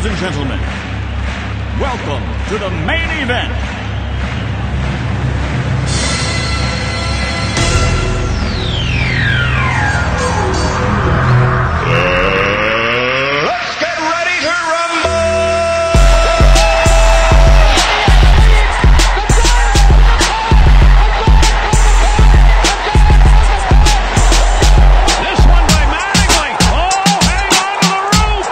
Ladies and gentlemen, welcome to the main event. Let's get ready to rumble! This one by Mattingly. Oh, hang on to the roof.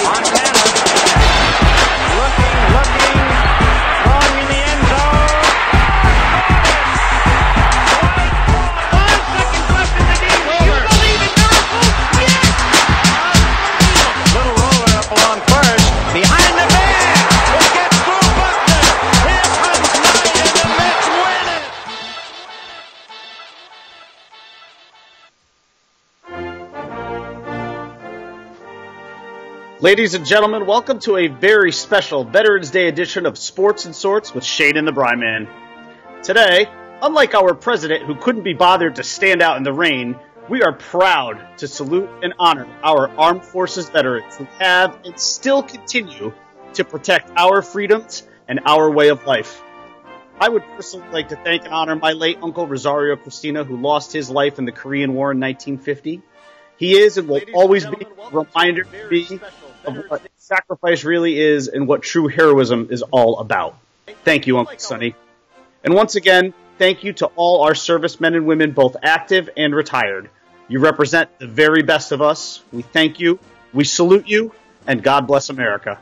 Montana looking, long in the end zone. 5 seconds left in the game. Do you believe in miracles? Yes! Little roller up along first. Behind the man. It gets through Buckner. Here comes Knight and the Mets win it. Ladies and gentlemen, welcome to a very special Veterans Day edition of Sports and Sorts with Shane and the Bri Man. Today, unlike our president who couldn't be bothered to stand out in the rain, we are proud to salute and honor our armed forces veterans who have and still continue to protect our freedoms and our way of life. I would personally like to thank and honor my late uncle Rosario Cristina, who lost his life in the Korean War in 1950. He is and will always be a reminder to me of what sacrifice really is and what true heroism is all about. Thank you, Uncle Sonny. And once again, thank you to all our servicemen and women, both active and retired. You represent the very best of us. We thank you, we salute you, and God bless America.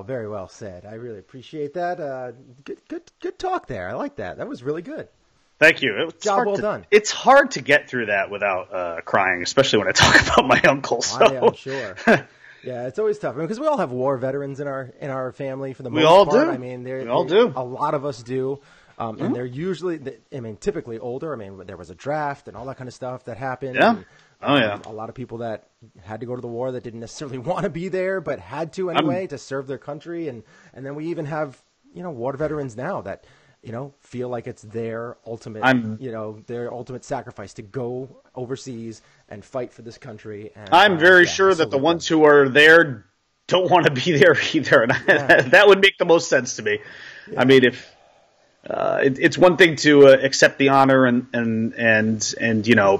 Very well said. I really appreciate that. Good talk there. I like that. That was really good. Thank you. Job well done. It's hard to get through that without crying, especially when I talk about my uncle. So. I'm sure. Yeah, it's always tough because we all have war veterans in our family for the most We all part. do. I mean, we all do. A lot of us do, and they're usually, typically older. I mean, there was a draft and all that kind of stuff that happened. Yeah. And, yeah. A lot of people that had to go to the war that didn't necessarily want to be there, but had to anyway to serve their country. And then we even have, war veterans now that, feel like it's their ultimate, their ultimate sacrifice to go overseas and fight for this country. And, I'm very sure that the ones who are there don't want to be there either. And that would make the most sense to me. Yeah. I mean, if it's one thing to accept the honor and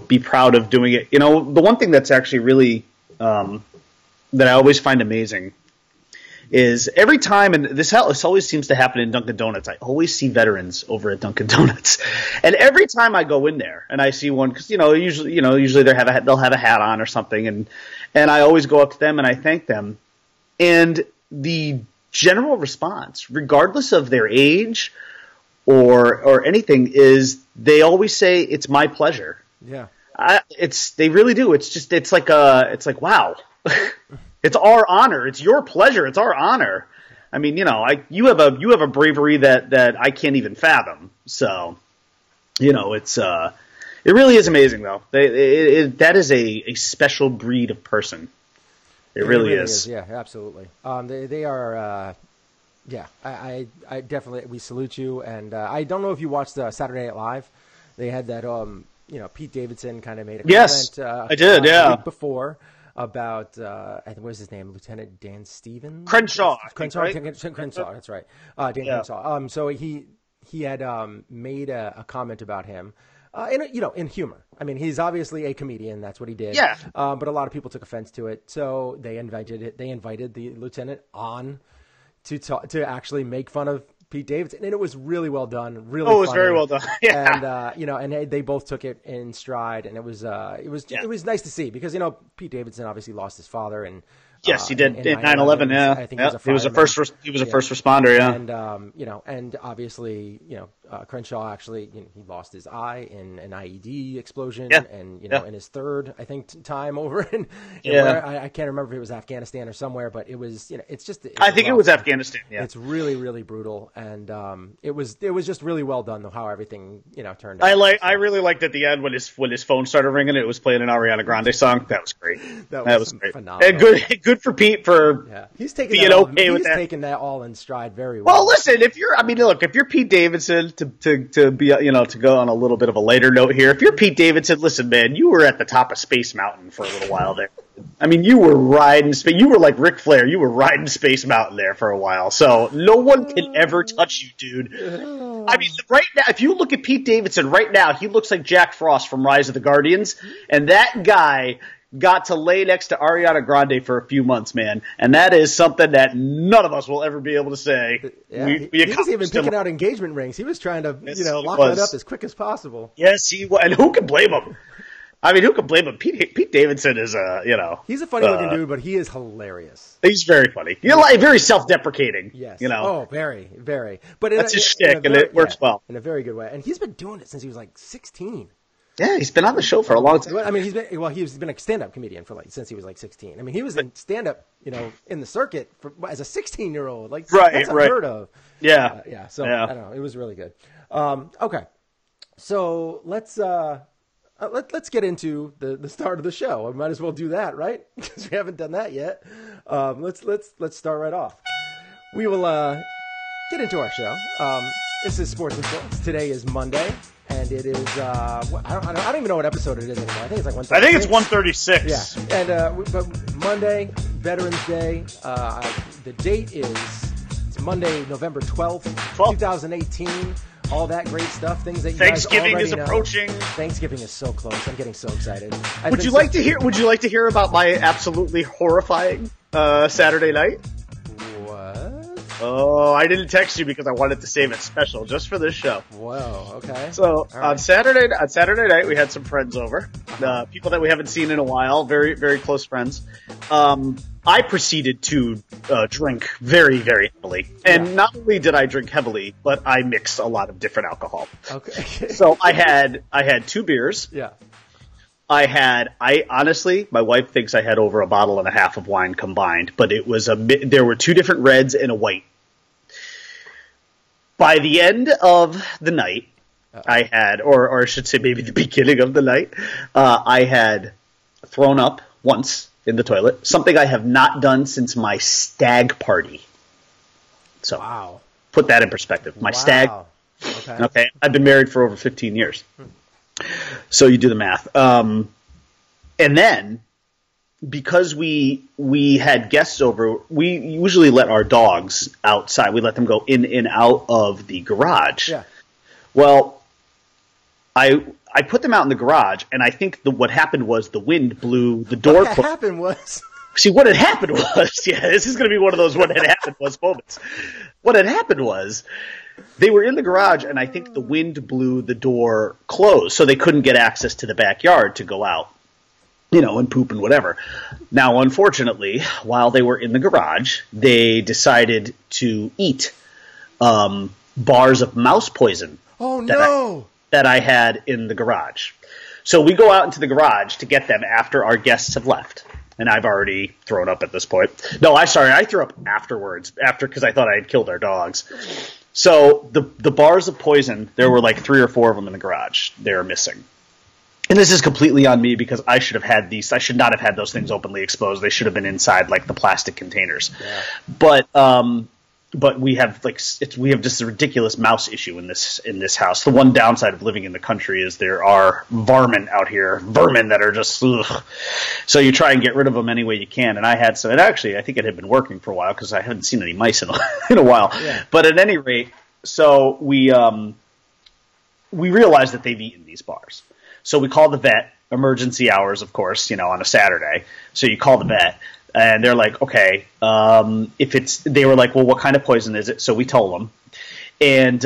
be proud of doing it. The one thing that's actually really that I always find amazing is every time, and this always seems to happen in Dunkin' Donuts. I always see veterans over at Dunkin' Donuts, and every time I go in there and I see one, because usually they'll have a hat on or something, and I always go up to them and I thank them, and the general response, regardless of their age or anything, is they always say it's my pleasure. Yeah, they really do. It's like wow, it's our honor. It's your pleasure. It's our honor. I mean, you have a bravery that I can't even fathom. So, it really is amazing though. That is a special breed of person. It really is. Yeah, absolutely. They are. Yeah, I definitely, we salute you, and I don't know if you watched Saturday Night Live. They had that, Pete Davidson kind of made a comment. Yes, I did, the week before about, I think, what was his name? Lieutenant Dan Stevens? Crenshaw. Crenshaw, right? Crenshaw, that's right. Dan Crenshaw. So he had made a comment about him. In humor. I mean, he's obviously a comedian. That's what he did. Yeah. But a lot of people took offense to it. So they invited the lieutenant on to actually make fun of Pete Davidson, and it was really well done. Really, it was funny. very well done. Yeah. And and they both took it in stride, and it was nice to see because Pete Davidson obviously lost his father, and yes, he did in 9/11. Yeah, I think he was a first responder. Yeah, and and obviously Crenshaw actually, he lost his eye in an IED explosion, Yeah. and in his third, I think, time over in I can't remember if it was Afghanistan or somewhere, but it was, it's just. I think it was Afghanistan. Yeah, it's really, really brutal, and it was just really well done though how everything turned out. I really liked at the end when his phone started ringing. It was playing an Ariana Grande song. That was great. That was great. Phenomenal. And good for Pete for he's taking being okay with that. He's taking that all in stride very well. Well, listen, if you're Pete Davidson, to be to go on a little bit of a lighter note here, if you're Pete Davidson, listen, man, you were at the top of Space Mountain for a little while there. I mean, you were riding space. You were like Ric Flair. You were riding Space Mountain there for a while. So no one can ever touch you, dude. I mean, right now, if you look at Pete Davidson right now, he looks like Jack Frost from Rise of the Guardians, and that guy got to lay next to Ariana Grande for a few months, man. And that is something that none of us will ever be able to say. Yeah, he was even picking out engagement rings. He was trying to, lock that up as quick as possible. Yes, he was. And who can blame him? I mean, who can blame him? Pete Davidson is he's a funny looking dude, but he is hilarious. He's very funny. Very self-deprecating. Yes. Oh, very, very. But that's his shtick, and it works well. In a very good way. And he's been doing it since he was like 16. Yeah, he's been on the show for a long time. I mean, he's been a stand-up comedian since he was like 16. I mean, he was in stand-up, in the circuit as a 16-year-old. Like, that's unheard of. Yeah. So I don't know. It was really good. Okay, so let's get into the start of the show. I might as well do that, right? Because we haven't done that yet. Let's start right off. We will get into our show. This is Sports and Sports. Today is Monday. And it is, I don't even know what episode it is anymore. I think it's like 136. I think it's 136. Yeah. And, but Monday, Veterans Day, the date is, it's Monday, November 12th, 2018. All that great stuff, things that you Thanksgiving guys is approaching. Thanksgiving is so close. I'm getting so excited. Would you like to hear about my absolutely horrifying Saturday night? What? Oh, I didn't text you because I wanted to save it special just for this show. Whoa, okay. So on Saturday night we had some friends over, people that we haven't seen in a while, very, very close friends. I proceeded to drink very, very heavily, and not only did I drink heavily, but I mixed a lot of different alcohol. Okay. So I had 2 beers. Yeah. I honestly, my wife thinks I had over a bottle and a half of wine combined, but there were 2 different reds and a white. By the end of the night, I had, or I should say maybe the beginning of the night, I had thrown up once in the toilet, something I have not done since my stag party. So, wow. Put that in perspective. My stag. Okay. I've been married for over 15 years. So you do the math. And then, because we had guests over, we usually let our dogs outside. We let them go in and out of the garage. Yeah. Well, I put them out in the garage, and I think what happened was the wind blew the door. What had happened was... See, what had happened was... Yeah, this is going to be one of those what had happened was moments. What had happened was... They were in the garage, and I think the wind blew the door closed, so they couldn't get access to the backyard to go out, and poop and whatever. Now, unfortunately, while they were in the garage, they decided to eat bars of mouse poison. Oh, no! That I had in the garage. So we go out into the garage to get them after our guests have left. And I've already thrown up at this point. No, I threw up afterwards, because I thought I had killed our dogs. So the bars of poison, there were like 3 or 4 of them in the garage. They were missing. And this is completely on me because I should not have had those things openly exposed. They should have been inside like the plastic containers. Yeah. But we have just a ridiculous mouse issue in this house. The one downside of living in the country is there are vermin out here, that are just ugh. So you try and get rid of them any way you can. And I had some. And actually, I think it had been working for a while because I haven't seen any mice in a while. Yeah. But at any rate, so we realized that they've eaten these bars. So we called the vet. Emergency hours, of course, on a Saturday. So you call the vet. And they're like, okay, they were like, well, what kind of poison is it? So we told them. And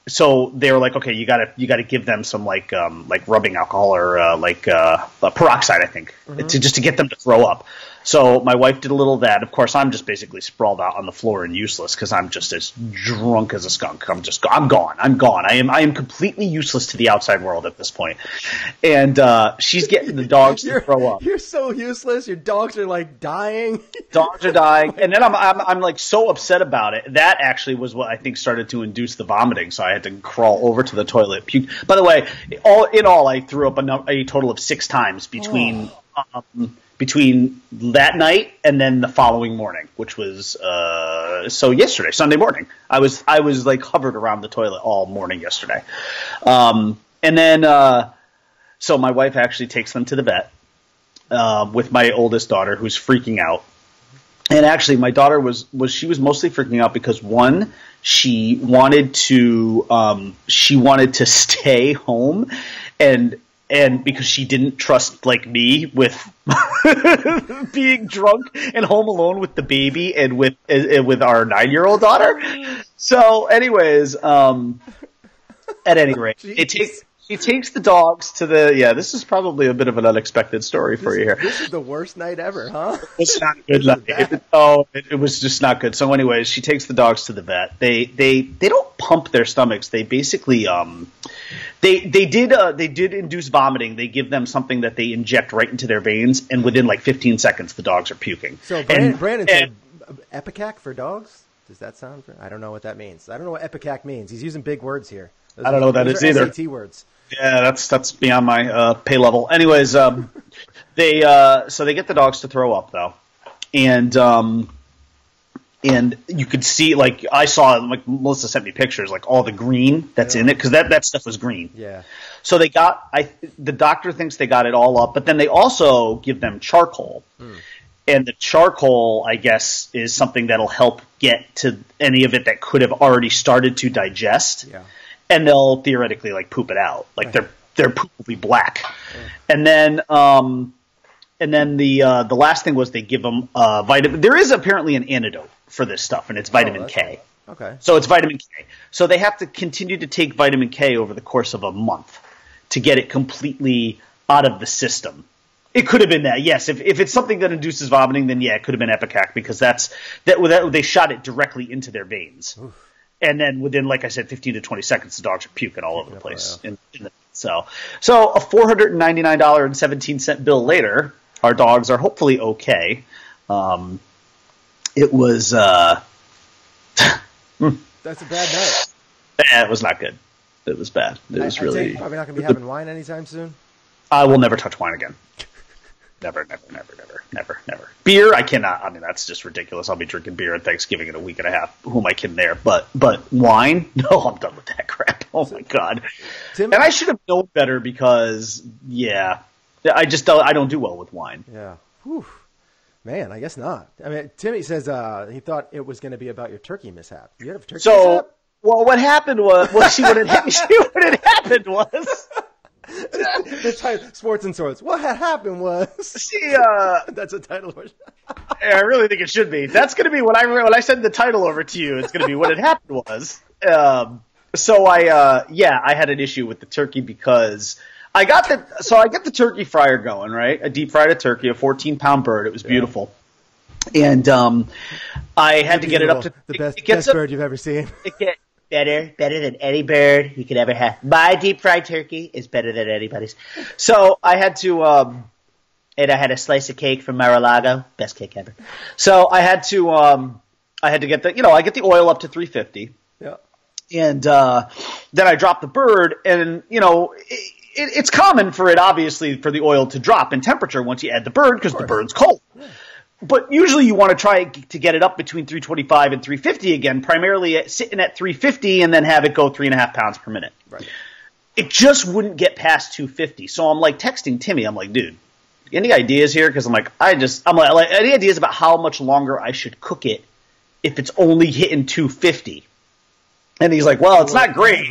so they were like, okay, you gotta give them some like rubbing alcohol or peroxide, I think, just to get them to throw up. So my wife did a little of that. Of course, I'm just basically sprawled out on the floor and useless because I'm just as drunk as a skunk. I'm gone. I am completely useless to the outside world at this point. And she's getting the dogs to throw up. You're so useless. Your dogs are like dying. Dogs are dying. And then I'm like so upset about it. That actually was what I think started to induce the vomiting. So I had to crawl over to the toilet. Puke. By the way, all I threw up a total of 6 times between that night and then the following morning, which was yesterday, Sunday morning. I was like hovered around the toilet all morning yesterday. And then so my wife actually takes them to the vet with my oldest daughter, who's freaking out. And actually my daughter was mostly freaking out because one, she wanted to stay home and because she didn't trust like me with being drunk and home alone with the baby and with our 9-year-old daughter. So anyways, at any rate, she takes the dogs to this is probably a bit of an unexpected story for you here. This is the worst night ever, huh? It's not good. It was just not good. So anyways, she takes the dogs to the vet. They don't pump their stomachs. They basically they did induce vomiting. They give them something that they inject right into their veins, and within like 15 seconds the dogs are puking. So Brandon said Epicac for dogs? Does that sound right? I don't know what that means. I don't know what Epicac means. He's using big words here. I don't know what that is either. SAT words. Yeah, that's beyond my pay level. Anyways, they get the dogs to throw up though, and you could see, like I saw, like Melissa sent me pictures, like all the green that's in it because that stuff was green. Yeah. So the doctor thinks they got it all up, but then they also give them charcoal, and the charcoal, I guess, is something that'll help get to any of it that could have already started to digest. Yeah. And they'll theoretically like poop it out, like their poop will be black, and then the last thing was they give them vitamin. There is apparently an antidote for this stuff, and it's vitamin K. Okay. So it's vitamin K. So they have to continue to take vitamin K over the course of a month to get it completely out of the system. It could have been that, yes. If it's something that induces vomiting, then yeah, it could have been Epicac because that they shot it directly into their veins. Oof. And then within, like I said, 15 to 20 seconds, the dogs are puking all over the place. So a $499.17 bill later, our dogs are hopefully okay. It was that's a bad night. It was not good. It was bad. It was really probably not going to be having wine anytime soon. I will never touch wine again. Never. Beer, I cannot. I mean, that's just ridiculous. I'll be drinking beer at Thanksgiving in a week and a half. Who am I kidding there? But wine? No, I'm done with that crap. Oh, my God. And I should have known better because, yeah, I don't do well with wine. Yeah. Whew. Man, I guess not. I mean, Timmy says he thought it was going to be about your turkey mishap. You had a turkey mishap? Well, what happened was, what had happened was... The title, Sports and Swords. What had happened was that's a title. I really think it should be. That's going to be when I send the title over to you. It's going to be what had happened was. So I had an issue with the turkey because I get the turkey fryer going, right? I deep fried a turkey, a 14-pound bird. It was beautiful, and I had to get it up to the best bird you've ever seen. Better than any bird you could ever have. My deep fried turkey is better than anybody's. So I had to, and I had a slice of cake from Mar-a-Lago, best cake ever. So I had to get I get the oil up to 350. Yeah. And then I drop the bird, and it's common for it, obviously, for the oil to drop in temperature once you add the bird because the bird's cold. Yeah. But usually you want to try to get it up between 325 and 350 again, primarily sitting at 350 and then have it go 3.5 pounds per minute. Right. It just wouldn't get past 250. So I'm like texting Timmy. I'm like, dude, any ideas here? Because I'm like, any ideas about how much longer I should cook it if it's only hitting 250? And he's like, well, it's not great.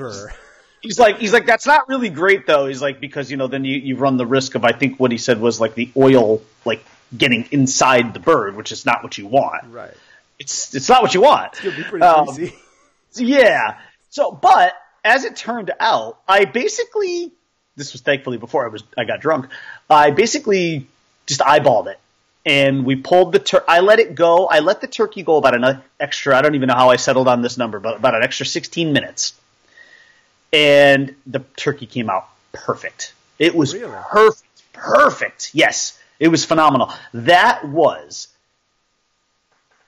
He's like, that's not really great though. He's like, because then you run the risk of, I think what he said was like the oil like getting inside the bird, which is not what you want. Right. It's not what you want. It's gonna be pretty easy. Yeah. So, but as it turned out, I basically, this was thankfully before I got drunk, I basically just eyeballed it. And we pulled I let it go. I let the turkey go about an extra, I don't even know how I settled on this number, but about an extra 16 minutes. And the turkey came out perfect. It was really? Perfect. Yes, it was phenomenal. That was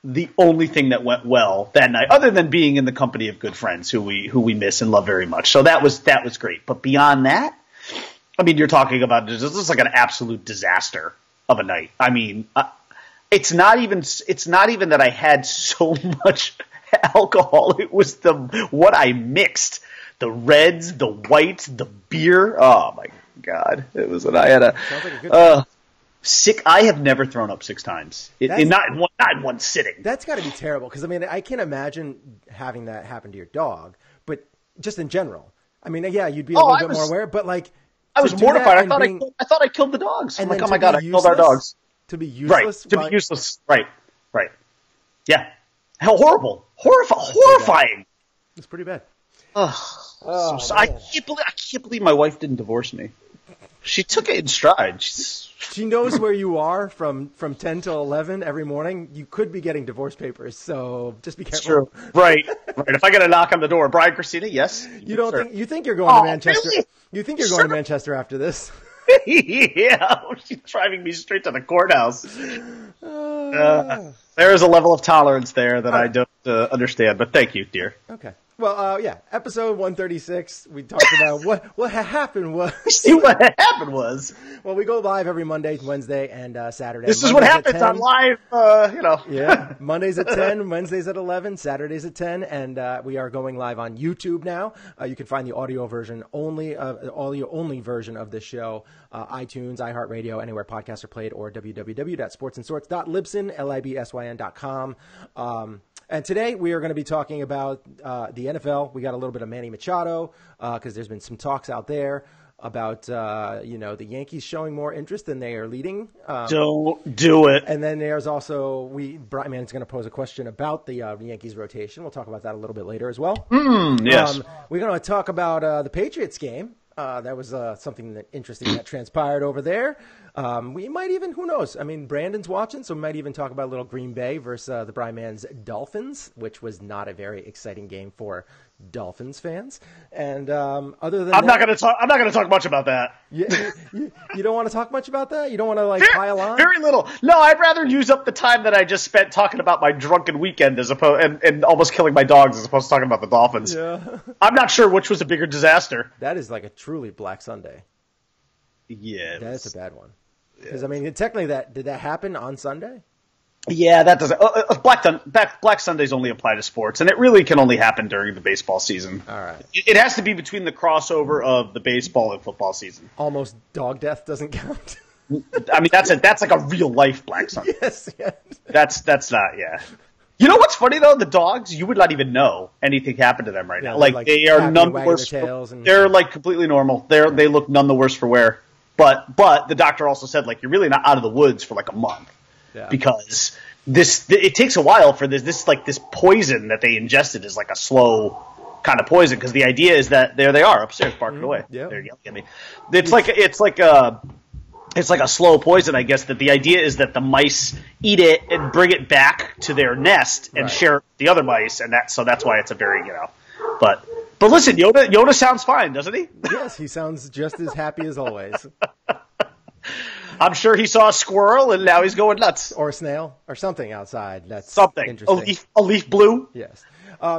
the only thing that went well that night, other than being in the company of good friends who we miss and love very much. So that was great. But beyond that, I mean, you're talking about this is like an absolute disaster of a night. I mean, it's not even that I had so much alcohol. It was what I mixed: the reds, the whites, the beer. Oh my God! It was when I had Sounds like a good time. Sick. I have never thrown up 6 times. Not in one sitting. That's got to be terrible because I mean I can't imagine having that happen to your dog, but just in general. I mean, yeah, you'd be a little bit more aware, but like. I was mortified. I thought I killed the dogs. I'm like, oh my God, I killed our dogs. To be useless? Right. To be useless. Right. Yeah. How horrible. Horrifying. It's pretty bad. I can't believe my wife didn't divorce me. She took it in stride. She knows where you are from 10 till 11 every morning. You could be getting divorce papers, so just be careful. It's true. Right. If I get a knock on the door, Brian, Christina, yes. You think you're going to Manchester? Really? You think you're going to Manchester after this? Yeah, she's driving me straight to the courthouse. There is a level of tolerance there that I don't understand, but thank you, dear. Okay. Well, yeah, episode 136, we talked about what happened was. What happened was. Well, we go live every Monday, Wednesday, and Saturday. This is what happens on live, Yeah, Mondays at 10, Wednesdays at 11, Saturdays at 10, and we are going live on YouTube now. You can find the audio version only version of this show, iTunes, iHeartRadio, anywhere podcasts are played, or www.sportsandsorts.libsyn.com. And today we are going to be talking about the NFL. We got a little bit of Manny Machado because there's been some talks out there about the Yankees showing more interest than they are leading. Don't do it. And then there's also Bri Man's going to pose a question about the Yankees rotation. We'll talk about that a little bit later as well. Yes. We're going to talk about the Patriots game. That was something interesting that transpired over there. We might even, who knows? I mean, Brandon's watching, so we might even talk about a little Green Bay versus the Bri Man's Dolphins, which was not a very exciting game for Dolphins fans. And other than I'm not going to talk much about that. You don't want to talk much about that? You don't want to pile on? Very little. No, I'd rather use up the time that I just spent talking about my drunken weekend and almost killing my dogs as opposed to talking about the Dolphins. Yeah. I'm not sure which was a bigger disaster. That is like a truly Black Sunday. Yeah. That's a bad one. Because, I mean, technically, did that happen on Sunday? Yeah, that doesn't. Black Sundays only apply to sports, and it really can only happen during the baseball season. All right. It has to be between the crossover of the baseball and football season. Almost dog death doesn't count. I mean, that's like a real life Black Sunday. Yes. That's not. Yeah. You know what's funny though? The dogs, you would not even know anything happened to them right now. Like they are none the worse. They're like completely normal. They look none the worse for wear. But the doctor also said like you're really not out of the woods for like a month because it takes a while for this poison that they ingested is like a slow kind of poison because the idea is that there they are upstairs barking away. Yeah. They're yelling at me. It's like a slow poison, I guess, that the idea is that the mice eat it and bring it back to their nest and share it with the other mice, and that's why it's a very, But listen, Yoda sounds fine, doesn't he? Yes, he sounds just as happy as always. I'm sure he saw a squirrel and now he's going nuts. Or a snail or something outside. That's something. Interesting. A leaf blew? Yes.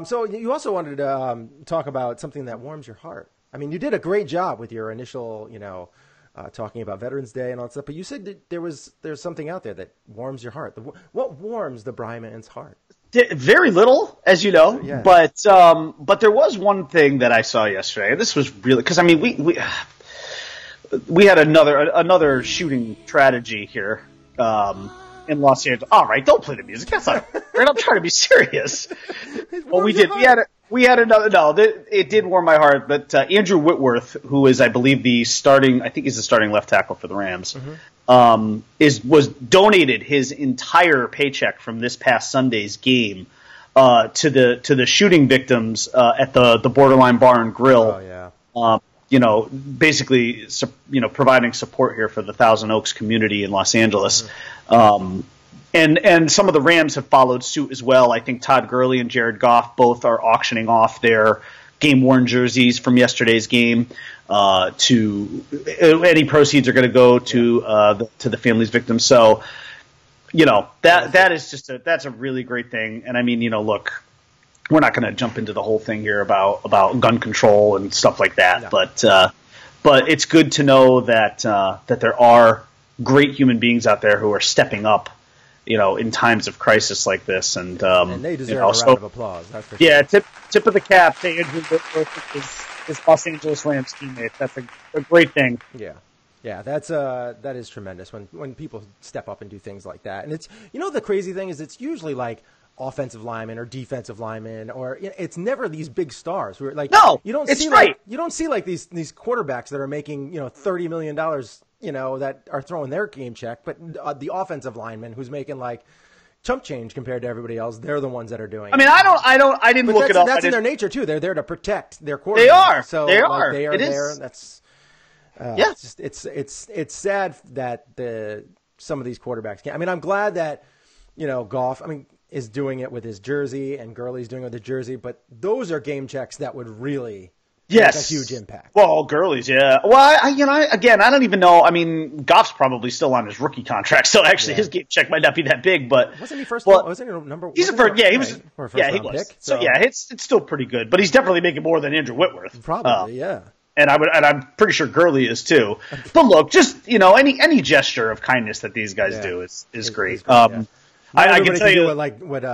So you also wanted to talk about something that warms your heart. I mean, you did a great job with your initial, talking about Veterans Day and all that stuff, but you said that there's something out there that warms your heart. What warms the Bri Man's heart? Very little, as you know, yeah. But there was one thing that I saw yesterday, and this was really because I mean we had another shooting tragedy here in Los Angeles. All right, don't play the music. That's not. I'm trying to be serious. Well, we did. We had another. No, it did warm my heart. But Andrew Whitworth, who is, I believe, he's the starting left tackle for the Rams, was donated his entire paycheck from this past Sunday's game to the shooting victims at the Borderline Bar and Grill. Oh, yeah. Basically, providing support here for the Thousand Oaks community in Los Angeles. And some of the Rams have followed suit as well. I think Todd Gurley and Jared Goff both are auctioning off their game-worn jerseys from yesterday's game. To any proceeds are going to go to the family's victims. So, that is that's a really great thing. And I mean, look, we're not going to jump into the whole thing here about gun control and stuff like that. No. But it's good to know that there are great human beings out there who are stepping up, in times of crisis like this. And they deserve a round of applause. That's for sure. Yeah, tip of the cap to Andrew Whitworth, his Los Angeles Rams teammate. That's a great thing. Yeah, that is tremendous when people step up and do things like that. And it's the crazy thing is it's usually like offensive linemen or defensive linemen, or it's never these big stars who are like you don't see like these quarterbacks that are making $30 million that are throwing their game check, but the offensive lineman who's making like chump change compared to everybody else, they're the ones that are doing it. I mean, I didn't look it up. That's in their nature too. They're there to protect their quarterback. They are. So they like, are. They are it there. Is. That's it's sad that some of these quarterbacks can't. I mean, I'm glad that Goff is doing it with his jersey and Gurley's doing it with his jersey, but those are game checks that would really make a huge impact. Well, Gurley's, yeah. Well, I don't even know. I mean, Goff's probably still on his rookie contract, so actually his game check might not be that big. But wasn't he first? Wasn't he number? He's a first. Yeah, he was. Yeah, he was. Pick, so it's still pretty good. But he's definitely making more than Andrew Whitworth. Probably, yeah. And I'm pretty sure Gurley is too. But look, just any gesture of kindness that these guys do is great. I can tell you what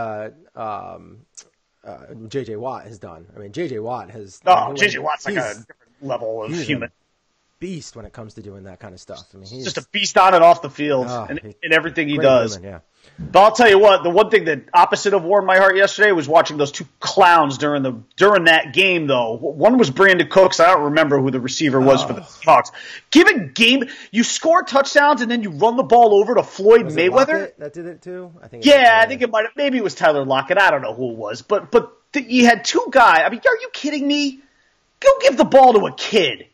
J.J. Watt has done. I mean, J.J. Watt has. J.J. Watt's like a different level of human beast when it comes to doing that kind of stuff. I mean, he's just a beast on and off the field and everything he does. Human, yeah. But I'll tell you what, the one thing that opposite of warmed my heart yesterday was watching those two clowns during that game, though. One was Brandon Cooks. I don't remember who the receiver was for the Seahawks. You score touchdowns and then you run the ball over to Floyd Mayweather. That did it too? I think it might have. Maybe it was Tyler Lockett. I don't know who it was. But you had two guys. I mean, are you kidding me? Go give the ball to a kid.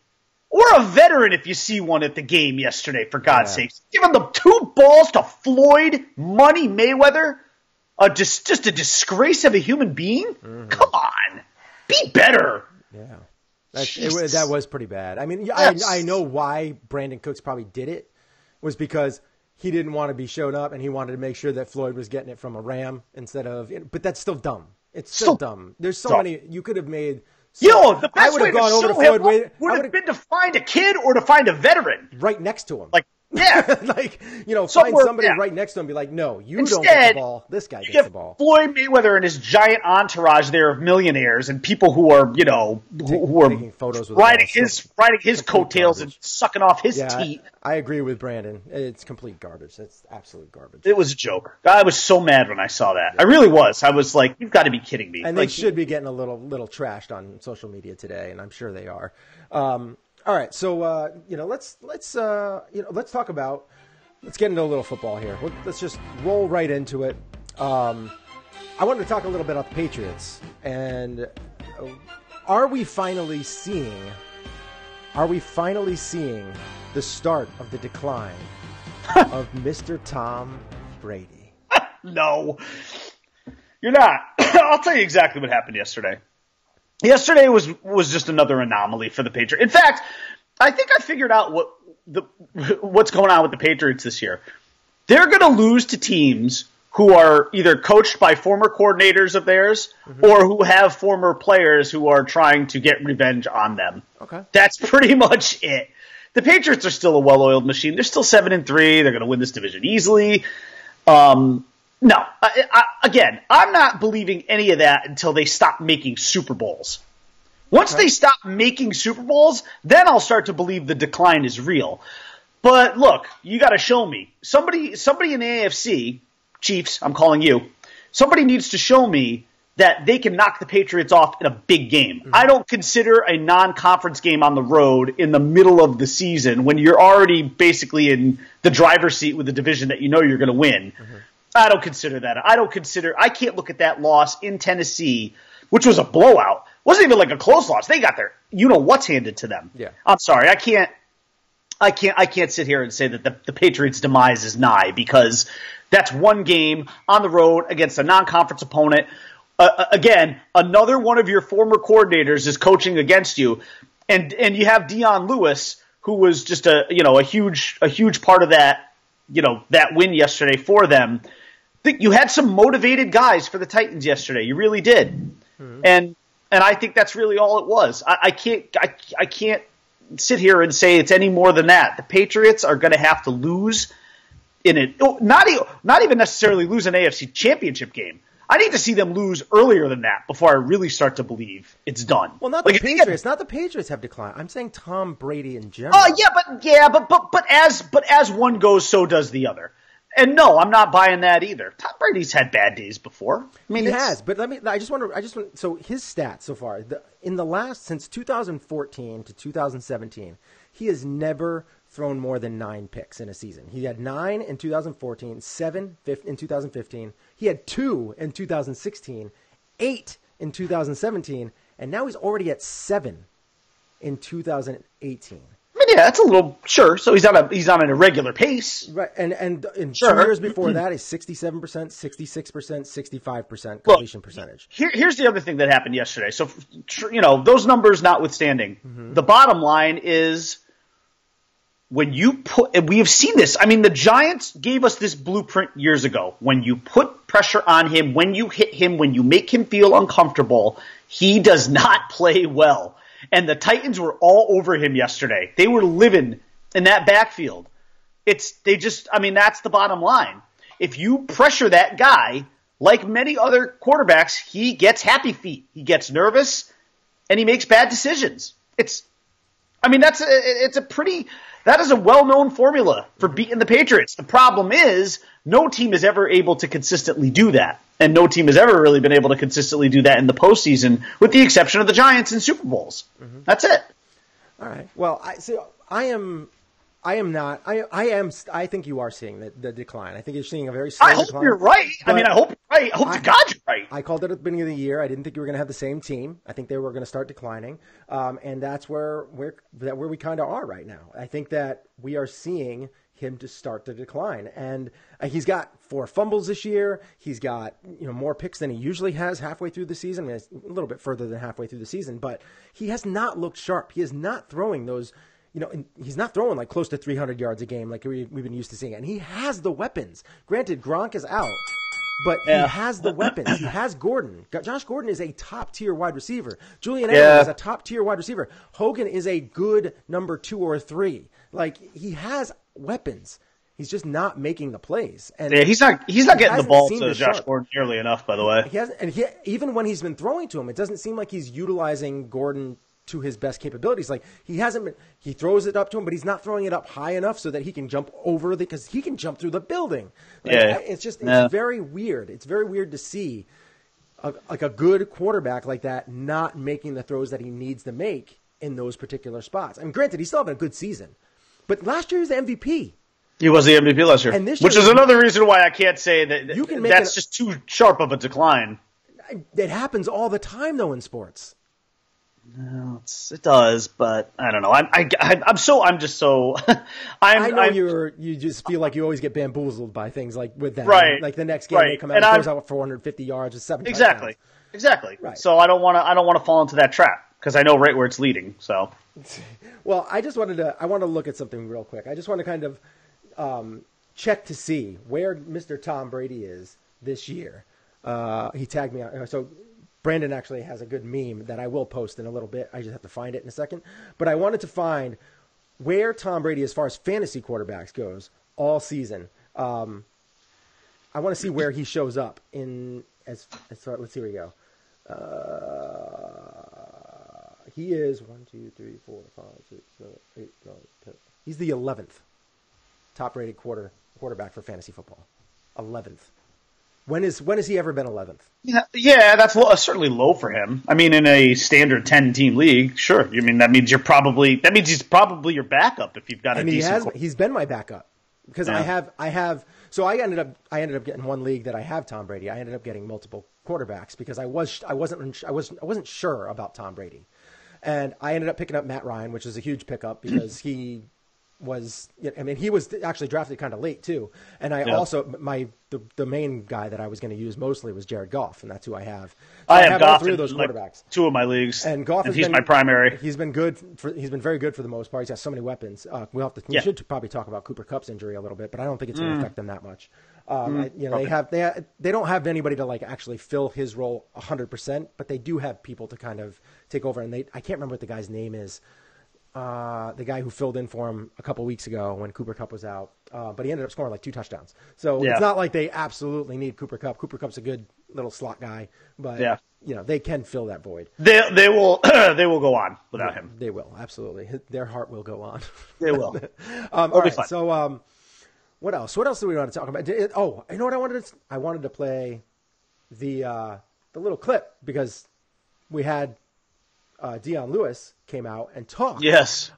Or a veteran if you see one at the game yesterday, for God's sakes. Giving the two balls to Floyd Money Mayweather? Just a disgrace of a human being? Mm-hmm. Come on. Be better. Yeah. That was pretty bad. I mean, I know why Brandon Cooks probably did it. Was because he didn't want to be showed up and he wanted to make sure that Floyd was getting it from a Ram instead of – but that's still dumb. It's still dumb. There's so many – you could have made – the best way to show him would have been to find a kid or to find a veteran. Right next to him. Find somebody right next to him and be like, no, don't get the ball. This guy gets the ball. Floyd Mayweather and his giant entourage there of millionaires and people who are, who are taking photos with riding his coattails and sucking off his teeth. I agree with Brandon. It's complete garbage. It's absolute garbage. It was a joke. I was so mad when I saw that. I really was. I was like, you've got to be kidding me. And they should be getting a little trashed on social media today, and I'm sure they are. All right, so let's talk about. Let's get into a little football here. Let's just roll right into it. I wanted to talk a little bit about the Patriots, and are we finally seeing the start of the decline of Mr. Tom Brady? No, you're not. I'll tell you exactly what happened yesterday. Yesterday was just another anomaly for the Patriots. In fact, I think I figured out what's going on with the Patriots this year. They're going to lose to teams who are either coached by former coordinators of theirs or who have former players who are trying to get revenge on them. Okay. That's pretty much it. The Patriots are still a well-oiled machine. They're still 7-3. They're going to win this division easily. No, again, I'm not believing any of that until they stop making Super Bowls. Once they stop making Super Bowls, then I'll start to believe the decline is real. But look, you got to show me. Somebody in the AFC, Chiefs, I'm calling you, somebody needs to show me that they can knock the Patriots off in a big game. Mm-hmm. I don't consider a non-conference game on the road in the middle of the season when you're already basically in the driver's seat with the division that you know you're going to win. Mm-hmm. I don't consider that. I can't look at that loss in Tennessee, which was a blowout. It wasn't even like a close loss. They got their what's handed to them. Yeah. I'm sorry. I can't sit here and say that the Patriots' demise is nigh, because that's one game on the road against a non-conference opponent. Again, another one of your former coordinators is coaching against you, and you have Dion Lewis, who was just a huge part of that win yesterday for them. I think you had some motivated guys for the Titans yesterday. You really did. Mm-hmm. And I think that's really all it was. I can't sit here and say it's any more than that. The Patriots are going to have to lose in it. Not even necessarily lose an AFC championship game. I need to see them lose earlier than that before I really start to believe it's done. Well, not the Patriots. Not the Patriots have declined. I'm saying Tom Brady in general. But as one goes, so does the other. And no, I'm not buying that either. Tom Brady's had bad days before. I mean, he has, but so his stats so far, since 2014 to 2017, he has never thrown more than 9 picks in a season. He had 9 in 2014, 7 in 2015. He had 2 in 2016, 8 in 2017, and now he's already at 7 in 2018. Yeah, that's a little So he's on an irregular pace, right? And in 2 years before that, he's 67%, 66%, 65% completion percentage. Here's the other thing that happened yesterday. So those numbers notwithstanding, the bottom line is when you and we have seen this. I mean, the Giants gave us this blueprint years ago. When you put pressure on him, when you hit him, when you make him feel uncomfortable, he does not play well. And the Titans were all over him yesterday. They were living in that backfield. That's the bottom line. If you pressure that guy, like many other quarterbacks, he gets happy feet. He gets nervous, and he makes bad decisions. That is a well-known formula for beating the Patriots. The problem is no team is ever able to consistently do that. And no team has ever really been able to consistently do that in the postseason, with the exception of the Giants in Super Bowls. Mm-hmm. That's it. All right. Well, I think you are seeing the decline. I think you're seeing a very slow decline. I hope you're right. I hope you're right. I hope to God you're right. I called it at the beginning of the year. I didn't think you were going to have the same team. I think they were going to start declining. And that's where we kind of are right now. I think that we are seeing him to start to decline. And he's got 4 fumbles this year. He's got more picks than he usually has halfway through the season. I mean, it's a little bit further than halfway through the season, but he has not looked sharp. He is not throwing those, he's not throwing like close to 300 yards a game like we've been used to seeing. And he has the weapons. Granted, Gronk is out, but he has the weapons. He has Gordon. Josh Gordon is a top-tier wide receiver. Julian Edelman is a top-tier wide receiver. Hogan is a good number 2 or 3. Like, he has weapons. He's just not making the plays. And he's not getting the ball to Josh Gordon nearly enough, by the way. Even when he's been throwing to him, it doesn't seem like he's utilizing Gordon to his best capabilities. Like, he throws it up to him, but he's not throwing it up high enough so that he can jump over because he can jump through the building. It's very weird. It's very weird to see a good quarterback like that not making the throws that he needs to make in those particular spots. I mean, granted, he's still having a good season. But last year he was the MVP. He was the MVP last year. Which is another reason why I can't say that that's just too sharp of a decline. It happens all the time, though, in sports. No, it does, but I don't know. You just feel like you always get bamboozled by things like with that. Right. Like the next game they come out and goes out with 450 yards with 7 touchdowns. Exactly. Right. So I don't want to fall into that trap because I know right where it's leading. So. Well, I want to look at something real quick. I just want to kind of check to see where Mr. Tom Brady is this year. He tagged me out. So Brandon actually has a good meme that I will post in a little bit. I just have to find it in a second. But I wanted to find where Tom Brady, as far as fantasy quarterbacks goes, all season. I want to see where he shows up in as far. Let's see where we go. He is 1, 2, 3, 4, 5, 6, 7, 8, 9, 10. He's the 11th top-rated quarterback for fantasy football. 11th. When has he ever been 11th? Yeah, that's certainly low for him. I mean, in a standard 10-team league, sure. I mean, that means he's probably your backup if you've got a decent. He's been my backup. because I have. So I ended up getting one league that I have Tom Brady. I ended up getting multiple quarterbacks because I wasn't sure about Tom Brady, and I ended up picking up Matt Ryan, which is a huge pickup because he was actually drafted kind of late too. And I also the main guy that I was going to use mostly was Jared Goff, and that's who I have. So I have Goff all three of those quarterbacks. 2 of my leagues, and Goff he's my primary. He's been good. He's been very good for the most part. He's got so many weapons. We should probably talk about Cooper Kupp's injury a little bit, but I don't think it's going to affect them that much. They don't have anybody to like actually fill his role 100%, but they do have people to kind of take over. And I can't remember what the guy's name is. The guy who filled in for him a couple weeks ago when Cooper Kupp was out, but he ended up scoring like 2 touchdowns. So it's not like they absolutely need Cooper Kupp. Cooper Kupp's a good little slot guy, but they can fill that void. They will they will go on without him. They will, absolutely. Their heart will go on. They will. All right. Fun. So what else? What else do we want to talk about? You know what I wanted to? I wanted to play the little clip because we had. Dion Lewis came out and talked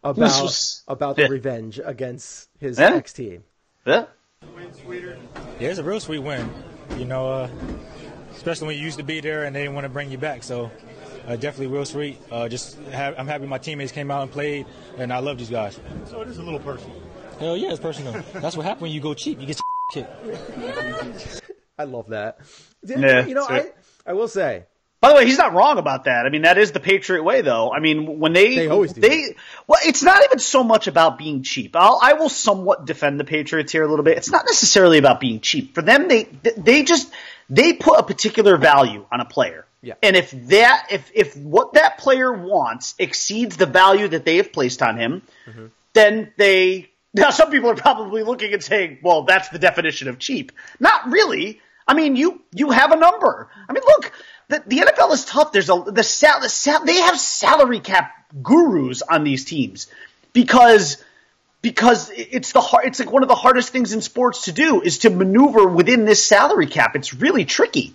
about the revenge against his ex-team. Yeah. It's a real sweet win, especially when you used to be there and they didn't want to bring you back. So definitely real sweet. I'm happy my teammates came out and played, and I love these guys. So it is a little personal. Hell yeah, it's personal. That's what happens when you go cheap. You get kicked. I love that. Yeah, I will say. By the way, he's not wrong about that. I mean, that is the Patriot way, though. I mean, when they always do. Well, it's not even so much about being cheap. I will somewhat defend the Patriots here a little bit. It's not necessarily about being cheap. For them, they put a particular value on a player. Yeah. And if what that player wants exceeds the value that they have placed on him, then now some people are probably looking and saying, well, that's the definition of cheap. Not really. I mean, you have a number. I mean, look. The NFL is tough. They have salary cap gurus on these teams because it's like one of the hardest things in sports to do is to maneuver within this salary cap. It's really tricky.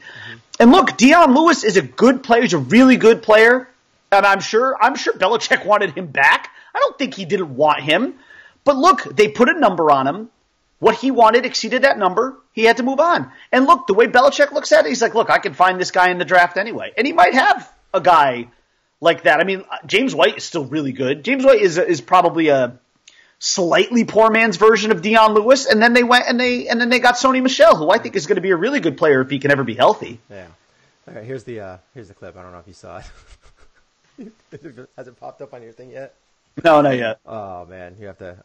And look, Dion Lewis is a good player. He's a really good player, and I'm sure Belichick wanted him back. I don't think he didn't want him, but look, they put a number on him. What he wanted exceeded that number. He had to move on. And look, the way Belichick looks at it, he's like, look, I can find this guy in the draft anyway. And he might have a guy like that. I mean, James White is still really good. James White is probably a slightly poor man's version of Dion Lewis. And then they went and they got Sony Michel, who I think is going to be a really good player if he can ever be healthy. Yeah. All right, here's the clip. I don't know if you saw it. Has it popped up on your thing yet? No, not yet. Oh man,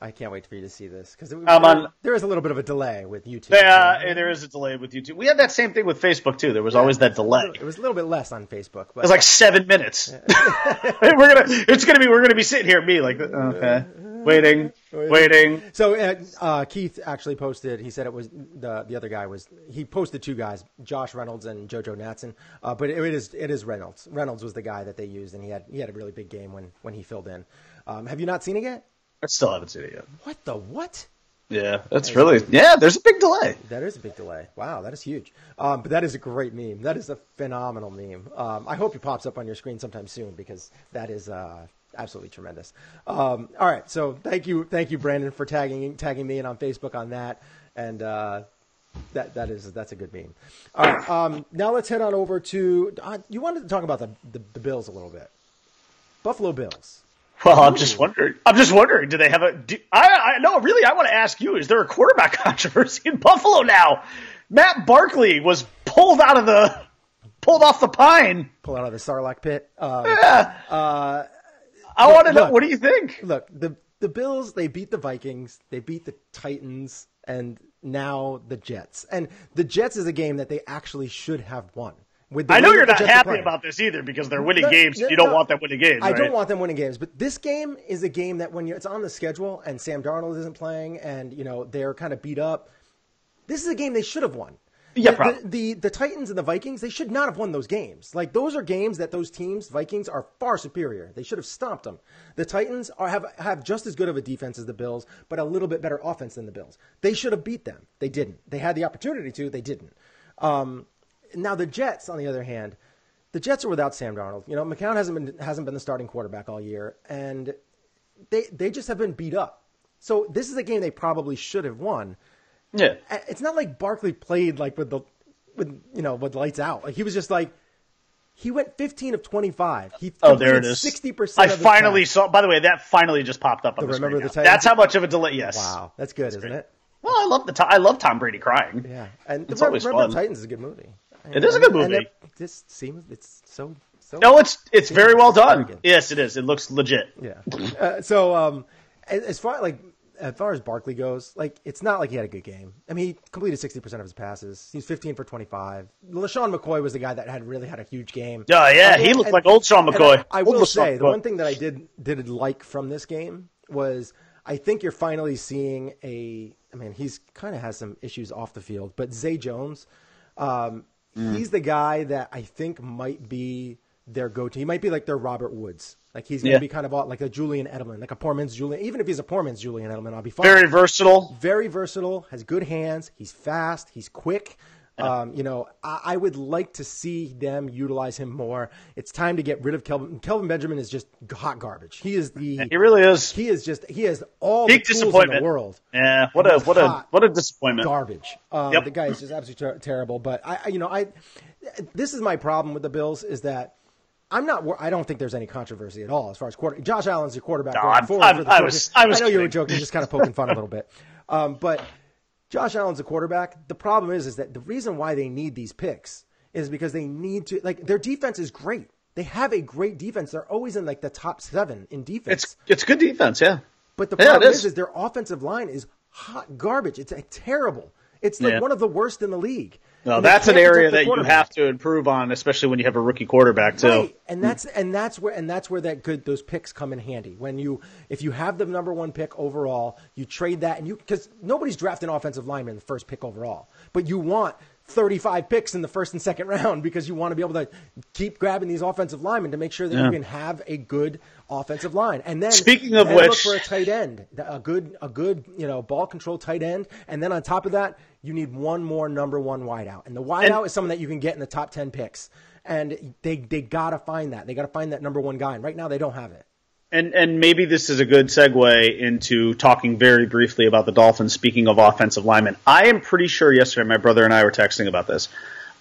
I can't wait for you to see this because there is a little bit of a delay with YouTube. Yeah, there is a delay with YouTube. We had that same thing with Facebook too. There was always that delay. It was a little bit less on Facebook. But... It was like 7 minutes. Yeah. We're gonna be sitting here, me like, okay, waiting. So Keith actually posted. He said it was the other guy he posted 2 guys, Josh Reynolds and JoJo Natson. But it is Reynolds. Reynolds was the guy that they used, and he had a really big game when he filled in. Have you not seen it yet? I still haven't seen it yet. What the what? Yeah, there's a big delay. That is a big delay. Wow, that is huge. But that is a great meme. That is a phenomenal meme. I hope it pops up on your screen sometime soon because that is absolutely tremendous. All right, so thank you, Brandon, for tagging me in on Facebook on that, and that's a good meme. All right, now let's head on over to you wanted to talk about the Bills a little bit. Buffalo Bills. Well, I'm just wondering. Do they have I want to ask you, is there a quarterback controversy in Buffalo now? Matt Barkley was pulled off the pine. Pulled out of the Sarlacc pit. I want to know, what do you think? Look, the Bills, they beat the Vikings, they beat the Titans, and now the Jets. And the Jets is a game that they actually should have won. I know you're not happy about this either because they're winning games. You don't want them winning games. I don't want them winning games, but this game is a game that when it's on the schedule and Sam Darnold isn't playing and they're kind of beat up, this is a game they should have won. Yeah, probably. The Titans and the Vikings, they should not have won those games. Like those are games that those teams, Vikings, are far superior. They should have stomped them. The Titans have just as good of a defense as the Bills, but a little bit better offense than the Bills. They should have beat them. They didn't. They had the opportunity to. They didn't. Now the Jets, on the other hand, the Jets are without Sam Darnold. McCown hasn't been the starting quarterback all year, and they just have been beat up. So this is a game they probably should have won. Yeah. It's not like Barkley played like with lights out. Like he was just like, he went 15 of 25. He there it is. 60%. I finally saw. By the way, that finally just popped up on the screen. That's how much of a delay. Yes. Wow, that's good, isn't it? Well, I love Tom Brady crying. Yeah, and it's always fun. Titans is a good movie. It is a good movie. It's so. No, it's very well done. Yes, it is. It looks legit. Yeah. As far as Barkley goes, like it's not like he had a good game. I mean, he completed 60% of his passes. He's 15 for 25. LaShawn McCoy was the guy that had really had a huge game. Yeah, he looked like old Sean McCoy. I will say the one thing that I did like from this game was I think you're finally seeing he's kind of has some issues off the field, but Zay Jones, he's the guy that I think might be their go-to. He might be like their Robert Woods. Like he's going to be kind of like a Julian Edelman, like a poor man's Julian. Even if he's a poor man's Julian Edelman, I'll be fine. Very versatile. Very versatile. Has good hands. He's fast. He's quick. Yeah. I would like to see them utilize him more. It's time to get rid of Kelvin. Kelvin Benjamin is just hot garbage. He really is. He has all the tools in the world. Yeah. What a disappointment. Garbage. The guy is just absolutely terrible. But this is my problem with the Bills is that I don't think there's any controversy at all as far as Josh Allen's your quarterback going forward. I know you were joking, just kind of poking fun a little bit. But Josh Allen's a quarterback. The problem is that the reason why they need these picks is because they need to, like, their defense is great. They have a great defense. They're always in like the top 7 in defense. It's good defense, yeah. But the problem is their offensive line is hot garbage. It's terrible. It's like one of the worst in the league. No, that's an area that you have to improve on, especially when you have a rookie quarterback too. Right. And that's where those picks come in handy. If you have the number 1 pick overall, you trade that because nobody's drafting offensive lineman in the first pick overall, but you want 35 picks in the first and second round because you want to be able to keep grabbing these offensive linemen to make sure that you can have a good offensive line. And then speaking of which, look for a tight end, a good ball control tight end, and then on top of that, you need one more number 1 wideout, and the wideout is someone that you can get in the top 10 picks. And they gotta find that. They gotta find that number 1 guy, and right now they don't have it. And maybe this is a good segue into talking very briefly about the Dolphins. Speaking of offensive linemen, I am pretty sure yesterday, my brother and I were texting about this.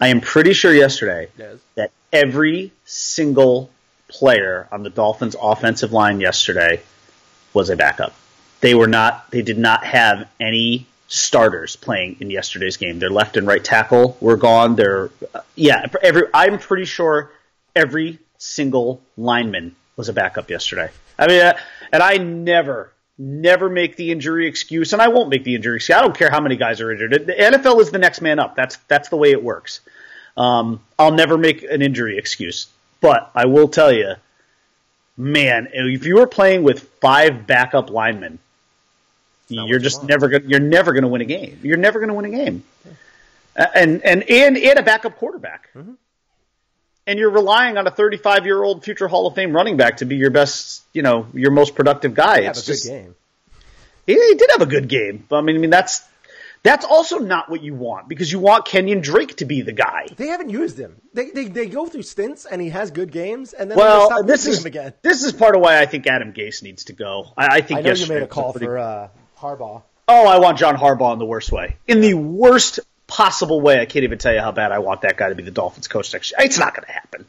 I am pretty sure yesterday that every single player on the Dolphins offensive line yesterday was a backup. They did not have any starters playing in yesterday's game. Their left and right tackle were gone. I'm pretty sure every single lineman was a backup yesterday. I mean, and I never make the injury excuse, and I won't make the injury excuse. I don't care how many guys are injured. The NFL is the next man up. That's the way it works. I'll never make an injury excuse, but I will tell you, man, if you were playing with 5 backup linemen, you're never going to win a game. You're never going to win a game, and a backup quarterback. Mm-hmm. And you're relying on a 35-year-old future Hall of Fame running back to be your best, your most productive guy. He had a good game. He did have a good game. I mean, that's also not what you want because you want Kenyon Drake to be the guy. They haven't used him. They go through stints and he has good games, and then they stop using him again. This is part of why I think Adam Gase needs to go. I know you made a call for Harbaugh. Oh, I want John Harbaugh in the worst way. In the worst possible way. I can't even tell you how bad I want that guy to be the Dolphins coach next year. It's not going to happen.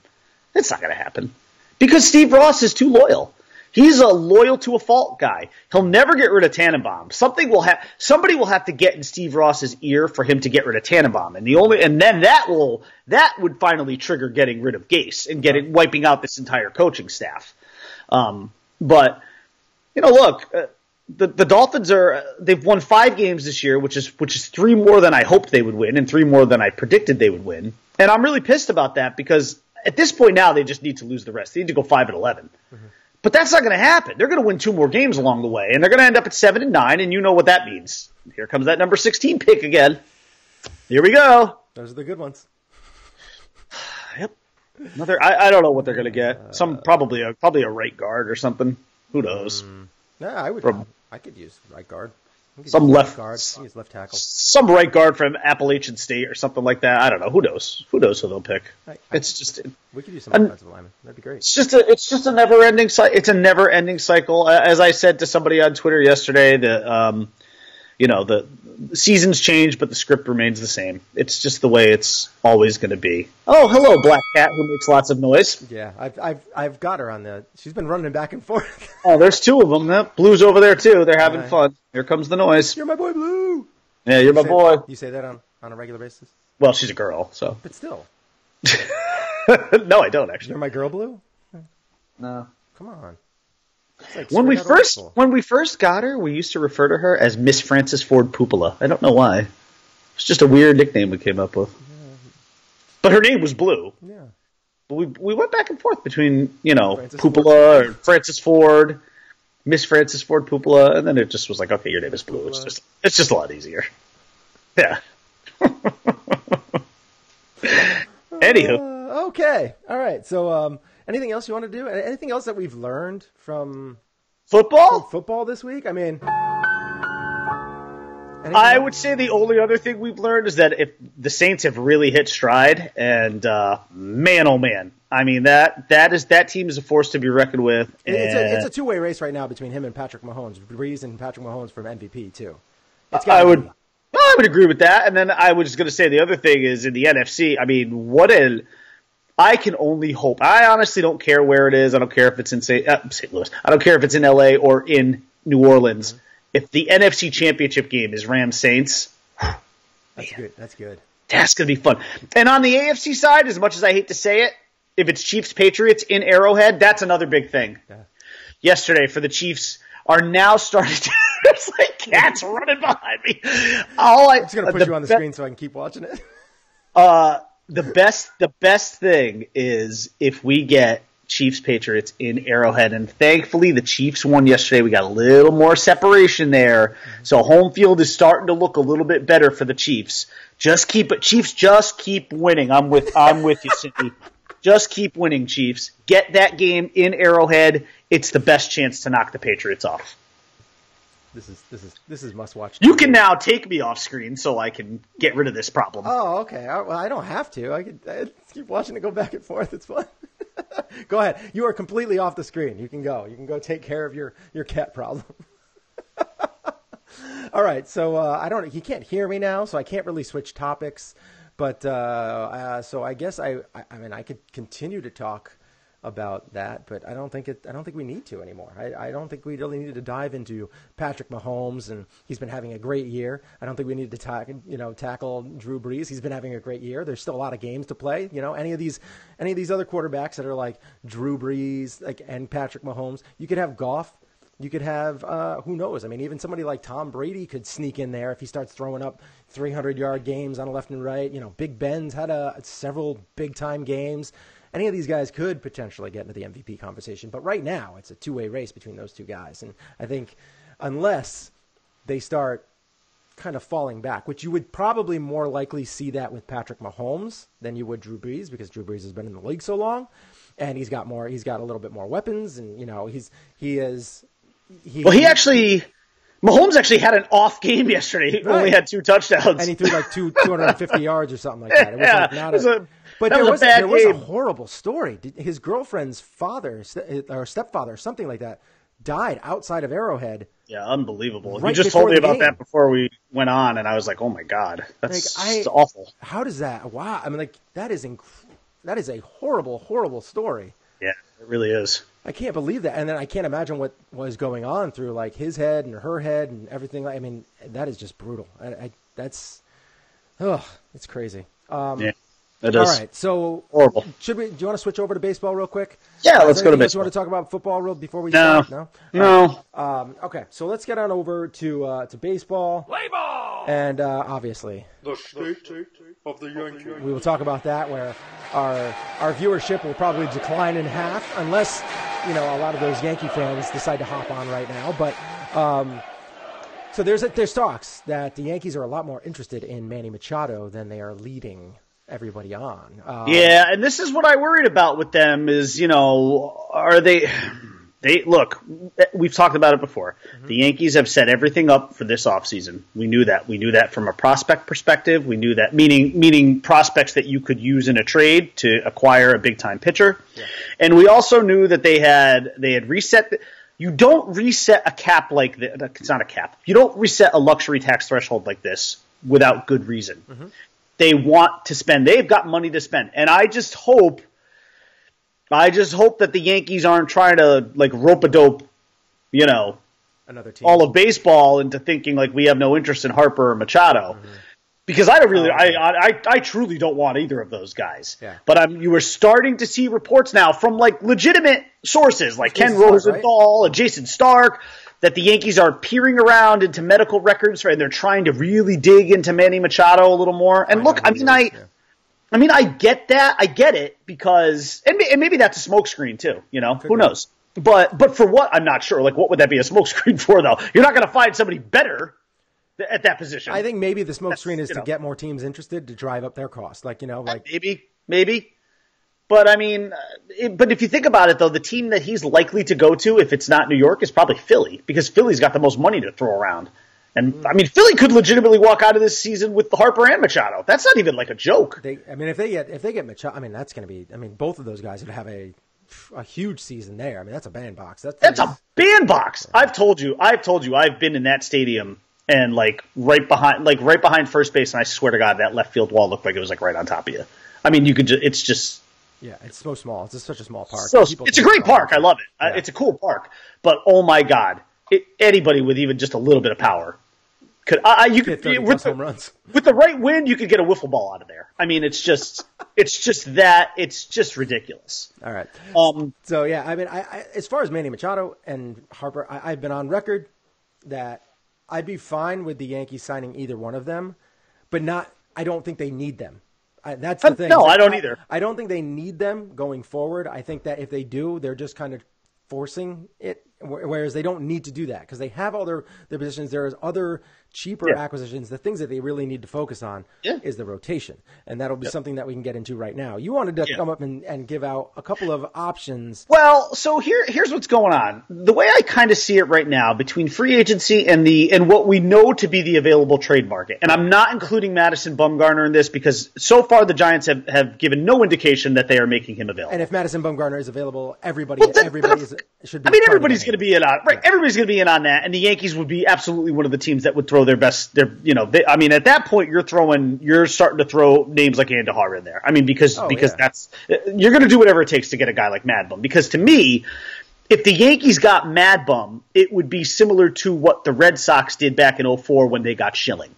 It's not going to happen. Because Steve Ross is too loyal. He's a loyal to a fault guy. He'll never get rid of Tannenbaum. Somebody will have to get in Steve Ross's ear for him to get rid of Tannenbaum. And then that would finally trigger getting rid of Gase and wiping out this entire coaching staff. But look, the Dolphins they've won 5 games this year, which is 3 more than I hoped they would win and 3 more than I predicted they would win. And I'm really pissed about that because at this point now they just need to lose the rest. They need to go 5-11. Mm-hmm. But that's not going to happen. They're going to win 2 more games along the way, and they're going to end up at 7-9, and you know what that means. Here comes that number 16 pick again. Here we go. Those are the good ones. Yep. I don't know what they're going to get. Probably a right guard or something. Who knows? Yeah, I could use right guard. Some left guard. He's left tackle. Some right guard from Appalachian State or something like that. I don't know. Who knows? Who knows who they'll pick? We could use some offensive linemen. That'd be great. It's just a never ending cycle. It's a never ending cycle. As I said to somebody on Twitter yesterday, that the seasons change, but the script remains the same. It's just the way it's always going to be. Oh, hello, Black Cat, who makes lots of noise. Yeah, I've got her on the. She's been running back and forth. Oh, there's two of them. Yep. Blue's over there too. They're having fun. Here comes the noise. You're my boy, Blue. Yeah, you're my boy. You say that on a regular basis? Well, she's a girl, so. But still. No, I don't actually. You're my girl, Blue. No. Come on. Like when we first got her, we used to refer to her as Miss Frances Ford Poopala. I don't know why. It's just a weird nickname we came up with. Yeah. But her name was Blue. Yeah. But we went back and forth between Poopala or Frances Ford, Miss Frances Ford Poopala, and then it just was like, okay, your name is Blue. It's just a lot easier. Yeah. Anywho. Okay. All right. So. Anything else you want to do? Anything else that we've learned from football this week? I mean, I would say the only other thing we've learned is that if the Saints have really hit stride, and man, oh man, I mean that team is a force to be reckoned with. It's a two-way race right now between him and Patrick Mahomes, Brees and Patrick Mahomes for MVP too. I would agree with that, and then I was just going to say the other thing is in the NFC. I mean, I can only hope. I honestly don't care where it is. I don't care if it's in St. Louis. I don't care if it's in LA or in New Orleans. Mm-hmm. If the NFC Championship game is Rams Saints, that's good. That's good. That's going to be fun. And on the AFC side, as much as I hate to say it, if it's Chiefs Patriots in Arrowhead, that's another big thing. Yeah. Yesterday for the Chiefs are now starting to. It's like cats running behind me. I'm just going to put you on the screen so I can keep watching it. The best thing is if we get Chiefs Patriots in Arrowhead, and thankfully the Chiefs won yesterday. We got a little more separation there, so home field is starting to look a little bit better for the Chiefs. Chiefs, just keep winning. I'm with you, Cindy. Just keep winning, Chiefs. Get that game in Arrowhead. It's the best chance to knock the Patriots off. This is must watch. You can now take me off screen so I can get rid of this problem. Oh, okay. I don't have to. I keep watching it go back and forth. It's fun. Go ahead. You are completely off the screen. You can go. You can go take care of your cat problem. All right. So he can't hear me now, so I can't really switch topics. But so I guess I mean I could continue to talk about that, but I don't think we need to anymore. I don't think we really needed to dive into Patrick Mahomes, and he's been having a great year. I don't think we need to tackle Drew Brees. He's been having a great year. There's still a lot of games to play. Any of these other quarterbacks that are like Drew Brees and Patrick Mahomes. You could have Goff. You could have who knows? I mean, even somebody like Tom Brady could sneak in there if he starts throwing up 300-yard games on the left and right. Big Ben's had several big-time games. Any of these guys could potentially get into the MVP conversation. But right now, it's a two-way race between those two guys. And I think unless they start kind of falling back, which you would probably more likely see that with Patrick Mahomes than you would Drew Brees, because Drew Brees has been in the league so long, and he's got a little bit more weapons, and Mahomes actually had an off game yesterday. He only had 2 touchdowns. And he threw like 250 yards or something like that. It was but there was a horrible story. His girlfriend's father or stepfather or something like that died outside of Arrowhead. Yeah, unbelievable. Right, you just told me about that before we went on, and I was like, oh my God, that's awful. How does that? Wow. I mean, that is a horrible, horrible story. Yeah, it really is. I can't believe that. And then I can't imagine what was going on through like his head and her head and everything. I mean, that is just brutal. It's crazy. Yeah, it is. All right. So horrible. Do you want to switch over to baseball real quick? Yeah, let's go to baseball. You want to talk about football real before we start? No. Okay. So let's get on over to baseball. Play ball! And obviously, the state of the Yankees. We will talk about that, where our viewership will probably decline in half unless a lot of those Yankee fans decide to hop on right now. But so there's talks that the Yankees are a lot more interested in Manny Machado than they are leading everybody on. Yeah, and this is what I worried about with them is, are they We've talked about it before. Mm-hmm. The Yankees have set everything up for this offseason. We knew that. We knew that from a prospect perspective. We knew that, meaning prospects that you could use in a trade to acquire a big-time pitcher. Yeah. And we also knew that they had reset. You don't reset a cap like this. It's not a cap. You don't reset a luxury tax threshold like this without good reason. Mm-hmm. They want to spend. They've got money to spend. And I just hope that the Yankees aren't trying to like rope-a-dope, another team, all of baseball into thinking like we have no interest in Harper or Machado, because I truly don't want either of those guys. Yeah. But you are starting to see reports now from like legitimate sources like Ken Rosenthal and Jason Stark that the Yankees are peering around into medical records, and they're trying to really dig into Manny Machado a little more. And look, I get that. I get it because, and maybe that's a smokescreen too. Who knows? But for what? I'm not sure. Like, what would that be a smokescreen for, though? You're not going to find somebody better at that position. I think maybe the smokescreen is to get more teams interested to drive up their cost. Maybe. But but if you think about it, though, the team that he's likely to go to, if it's not New York, is probably Philly, because Philly's got the most money to throw around. And Philly could legitimately walk out of this season with Harper and Machado. That's not even like a joke. If they get Machado, that's going to be. Both of those guys would have a huge season there. That's a bandbox. That's a bandbox. I've told you. I've been in that stadium and right behind first base, and I swear to God, that left field wall looked like it was right on top of you. You could. It's just. Yeah, it's so small. It's such a small park. So, it's a great park. I love it. Yeah. It's a cool park. But oh my God, anybody with even just a little bit of power. Home runs. With the right wind, you could get a wiffle ball out of there. It's just ridiculous. All right. So yeah, I as far as Manny Machado and Harper, I've been on record that I'd be fine with the Yankees signing either one of them, but I don't think they need them. That's the thing. No, I don't either. I don't think they need them going forward. I think that if they do, they're just kind of forcing it, whereas they don't need to do that because they have all their positions. There's other cheaper acquisitions. The things that they really need to focus on is the rotation, and that'll be something that we can get into right now. You wanted to come up and give out a couple of options. Well, so here's what's going on. The way I kind of see it right now between free agency and what we know to be the available trade market, and I'm not including Madison Bumgarner in this because so far the Giants have given no indication that they are making him available. And if Madison Bumgarner is available, everybody should be. Everybody's going to be in on right. Everybody's going to be in on that, and the Yankees would be absolutely one of the teams that would throw their best. At that point, you're starting to throw names like Andujar in there. Because that's you're going to do whatever it takes to get a guy like MadBum. Because to me, if the Yankees got MadBum, it would be similar to what the Red Sox did back in 2004 when they got Schilling,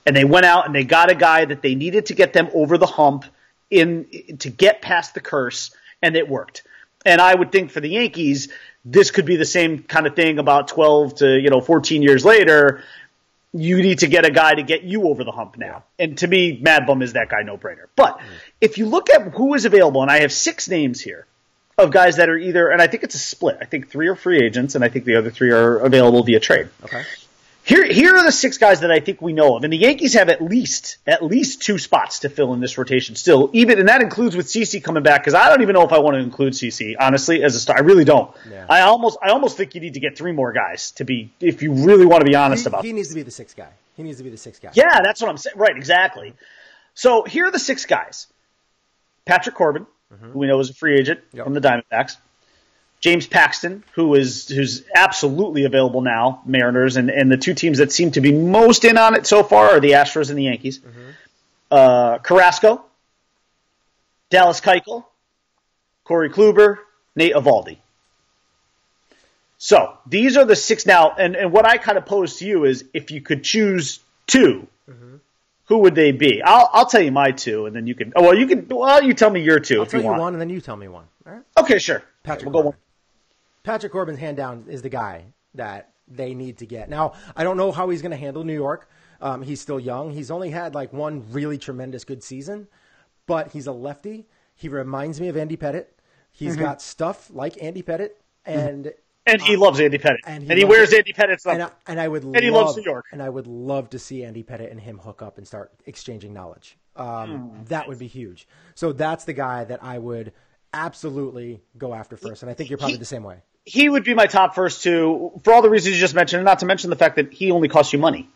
and they went out and they got a guy that they needed to get them over the hump to get past the curse, and it worked. And I would think for the Yankees, this could be the same kind of thing about 12 to 14 years later. You need to get a guy to get you over the hump now. And to me, MadBum is that guy, no brainer. But if you look at who is available, and I have 6 names here of guys that are either, and I think it's a split. I think 3 are free agents, and I think the other 3 are available via trade. Okay. Here are the 6 guys that I think we know of, and the Yankees have at least 2 spots to fill in this rotation still. And that includes with CeCe coming back, because I don't even know if I want to include CeCe honestly as a star. I really don't. Yeah. I almost think you need to get 3 more guys to be, if you really want to be honest about. He needs to be the 6th guy. Yeah, that's what I'm saying. Right, exactly. So here are the 6 guys: Patrick Corbin, who we know is a free agent from the Diamondbacks. James Paxton, who's absolutely available now, Mariners, and the 2 teams that seem to be most in on it so far are the Astros and the Yankees. Carrasco, Dallas Keuchel, Corey Kluber, Nate Eovaldi. So these are the 6 now, and what I kind of pose to you is if you could choose 2, who would they be? I'll tell you my 2, and then you can. You tell me your 2 if you want. I'll tell you one, and then you tell me one. All right? Okay, sure. We'll go one. Patrick Corbin, hand down, is the guy that they need to get. Now, I don't know how he's going to handle New York. He's still young. He's only had one really tremendous good season, but he's a lefty. He reminds me of Andy Pettitte. He's got stuff like Andy Pettitte, and he loves Andy Pettitte, and he wears Andy Pettitte's number. And he loves New York. And I would love to see Andy Pettitte and him hook up and start exchanging knowledge. That would be huge. So that's the guy that I would absolutely go after first, and I think you're probably the same way. He would be my top first two for all the reasons you just mentioned, and not to mention the fact that he only costs you money.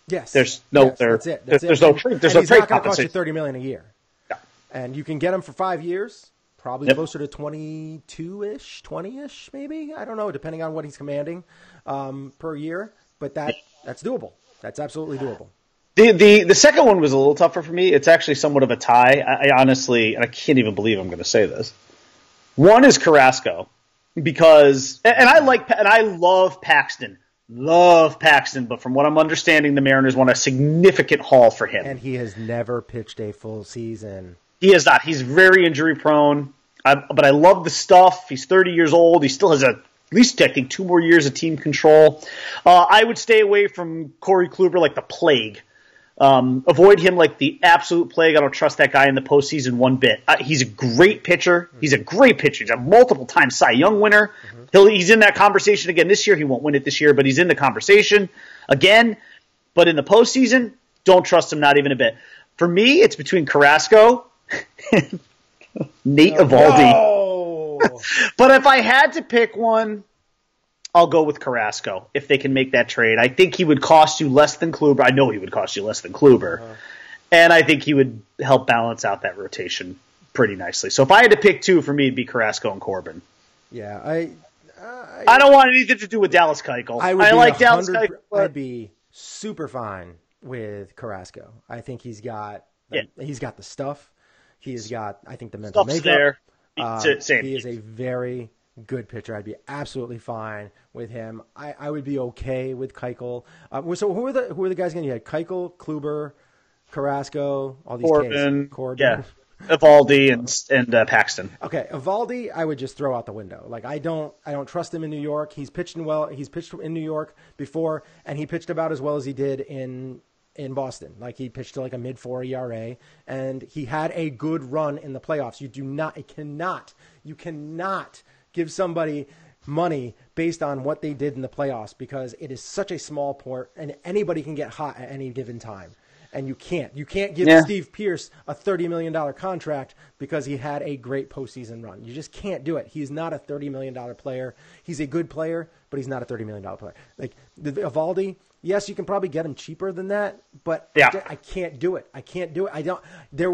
Yes. There's no that's it. There's no trade. There's no he's trade not going to cost you compensation. $30 million a year. Yeah. And you can get him for 5 years, probably closer to 22-ish, 20-ish maybe. I don't know, depending on what he's commanding per year. But that's doable. That's absolutely doable. The second one was a little tougher for me. It's actually somewhat of a tie. I honestly, and I can't even believe I'm going to say this. One is Carrasco because, and I love Paxton. Love Paxton, but from what I'm understanding, the Mariners want a significant haul for him. And he has never pitched a full season. He has not. He's very injury prone. But I love the stuff. He's 30 years old. He still has at least, I think, 2 more years of team control. I would stay away from Corey Kluber like the plague. Avoid him like the absolute plague. I don't trust that guy in the postseason one bit. He's a great pitcher. He's a multiple time Cy Young winner. He's in that conversation again this year. He won't win it this year, but he's in the conversation again. But in the postseason, don't trust him, not even a bit. For me, it's between Carrasco and Nate Eovaldi. No. But if I had to pick one, I'll go with Carrasco if they can make that trade. I think he would cost you less than Kluber. I know he would cost you less than Kluber. And I think he would help balance out that rotation pretty nicely. So if I had to pick two, for me, it'd be Carrasco and Corbin. Yeah, I don't want anything to do with Dallas Keuchel. I like Dallas Keuchel. I'd be super fine with Carrasco. I think he's got the stuff. He's got, I think, the mental Stuff's makeup. there. Same. He is a very good pitcher. I'd be absolutely fine with him. I would be okay with Keuchel. So who are the guys again? You had Keuchel, Kluber, Carrasco, all these Corbin, Corbin. yeah, Eovaldi and Paxton. Okay, Eovaldi, I would just throw out the window. Like I don't trust him in New York. He's pitched well. He's pitched in New York before, and he pitched about as well as he did in Boston. Like he pitched to like a mid-4 ERA, and he had a good run in the playoffs. You cannot give somebody money based on what they did in the playoffs because it is such a small port, and anybody can get hot at any given time. And you can't give Steve Pearce a $30 million contract because he had a great postseason run. You just can't do it. He's not a $30 million player. He's a good player, but he's not a $30 million player. Like the Eovaldi, yes, you can probably get him cheaper than that, but I can't do it. It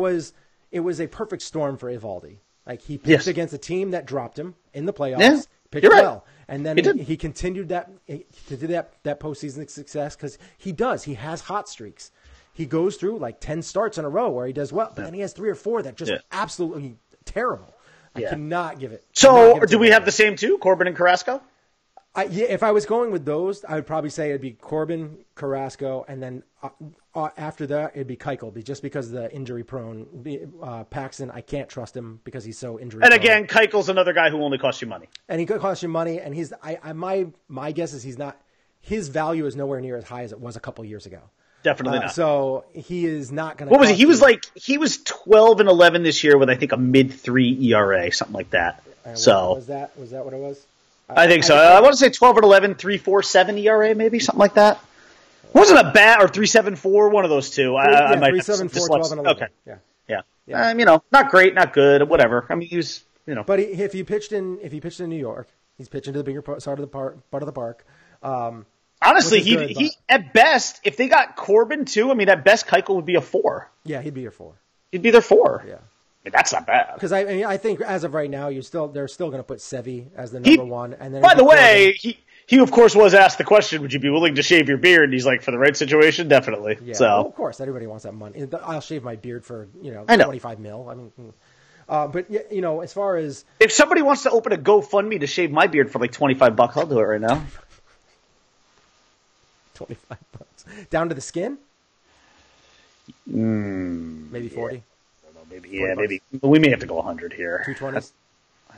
was a perfect storm for Eovaldi. Like he pitched against a team that dropped him in the playoffs, pitched well, and then he continued that postseason success because he has hot streaks. He goes through like 10 starts in a row where he does well, but then he has 3 or 4 that just absolutely terrible. I cannot give it. So do we have the same two, Corbin and Carrasco? If I was going with those, I would probably say it'd be Corbin, Carrasco, and then after that it'd be Keuchel, just because of the injury prone. Paxton, I can't trust him because he's so injury prone. And again, Keuchel's another guy who only costs you money. And he could cost you money, and my guess is his value is nowhere near as high as it was a couple years ago. Definitely not. So he is not going to. What was he? He was 12-11 this year with I think a mid-3 ERA, something like that. So was that what it was? I think so. I want to say 12-11, 3.47 ERA, maybe something like that. It wasn't a bad or 3.74, one of those two. I might 3.74, 12 and 11. Okay. Yeah. Not great, not good, whatever. I mean, he was, But if he pitched in New York, he's pitching to the bigger part of the park. Honestly, he at best, if they got Corbin too, I mean, at best, Keuchel would be a 4. Yeah, he'd be your 4. He'd be their 4. Yeah. I mean, that's not bad. Because I think as of right now, they're still going to put Sevy as the number 1. And then by the way, he of course was asked the question, would you be willing to shave your beard? And he's like, for the right situation, definitely. Yeah, so well, of course, everybody wants that money. I'll shave my beard for $25 million. I mean, but as far as if somebody wants to open a GoFundMe to shave my beard for like $25, I'll do it right now. $25 down to the skin. Maybe 40. I don't know, maybe we may have to go 100 here. 220s.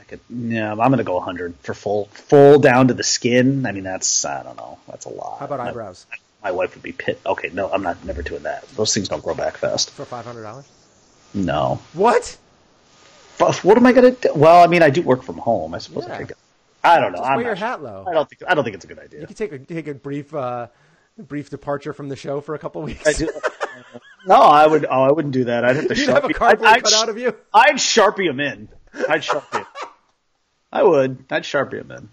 I'm going to go 100 for full down to the skin. I mean, I don't know, that's a lot. How about eyebrows? My wife would be pissed. Okay, no, I'm never doing that. Those things don't grow back fast. For $500? No. What? But what am I going to do? Well, I mean, I do work from home. I suppose I don't know. Just wear your hat low. I don't think it's a good idea. You could take a brief departure from the show for a couple of weeks. I do. No, I wouldn't do that. I'd have to. You'd have a cardboard cut out of you. I'd Sharpie him in. I would. I'd Sharpie him in.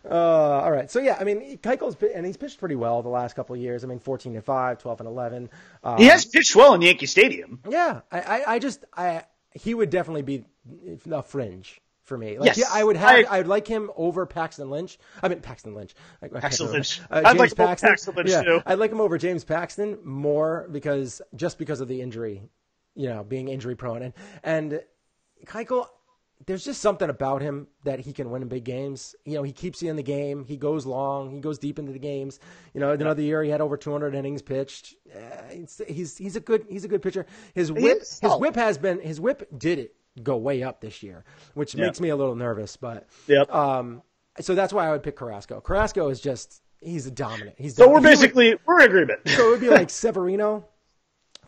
All right. So, yeah, I mean, he's pitched pretty well the last couple of years. I mean, 14-5, 12-11. He has pitched well in Yankee Stadium. Yeah. He would definitely be a fringe for me. Yes. I would like him over Paxton Lynch. Paxton Lynch. Paxton Lynch. I'd like Paxton Lynch, too. I'd like him over James Paxton more because of the injury, being injury prone. And Keuchel, there's just something about him that he can win in big games. He keeps you in the game. He goes long. He goes deep into the games. Another year he had over 200 innings pitched. He's a good pitcher. His whip did go way up this year, which makes me a little nervous. But so that's why I would pick Carrasco. Carrasco is he's a dominant. We're in agreement. So it would be like Severino,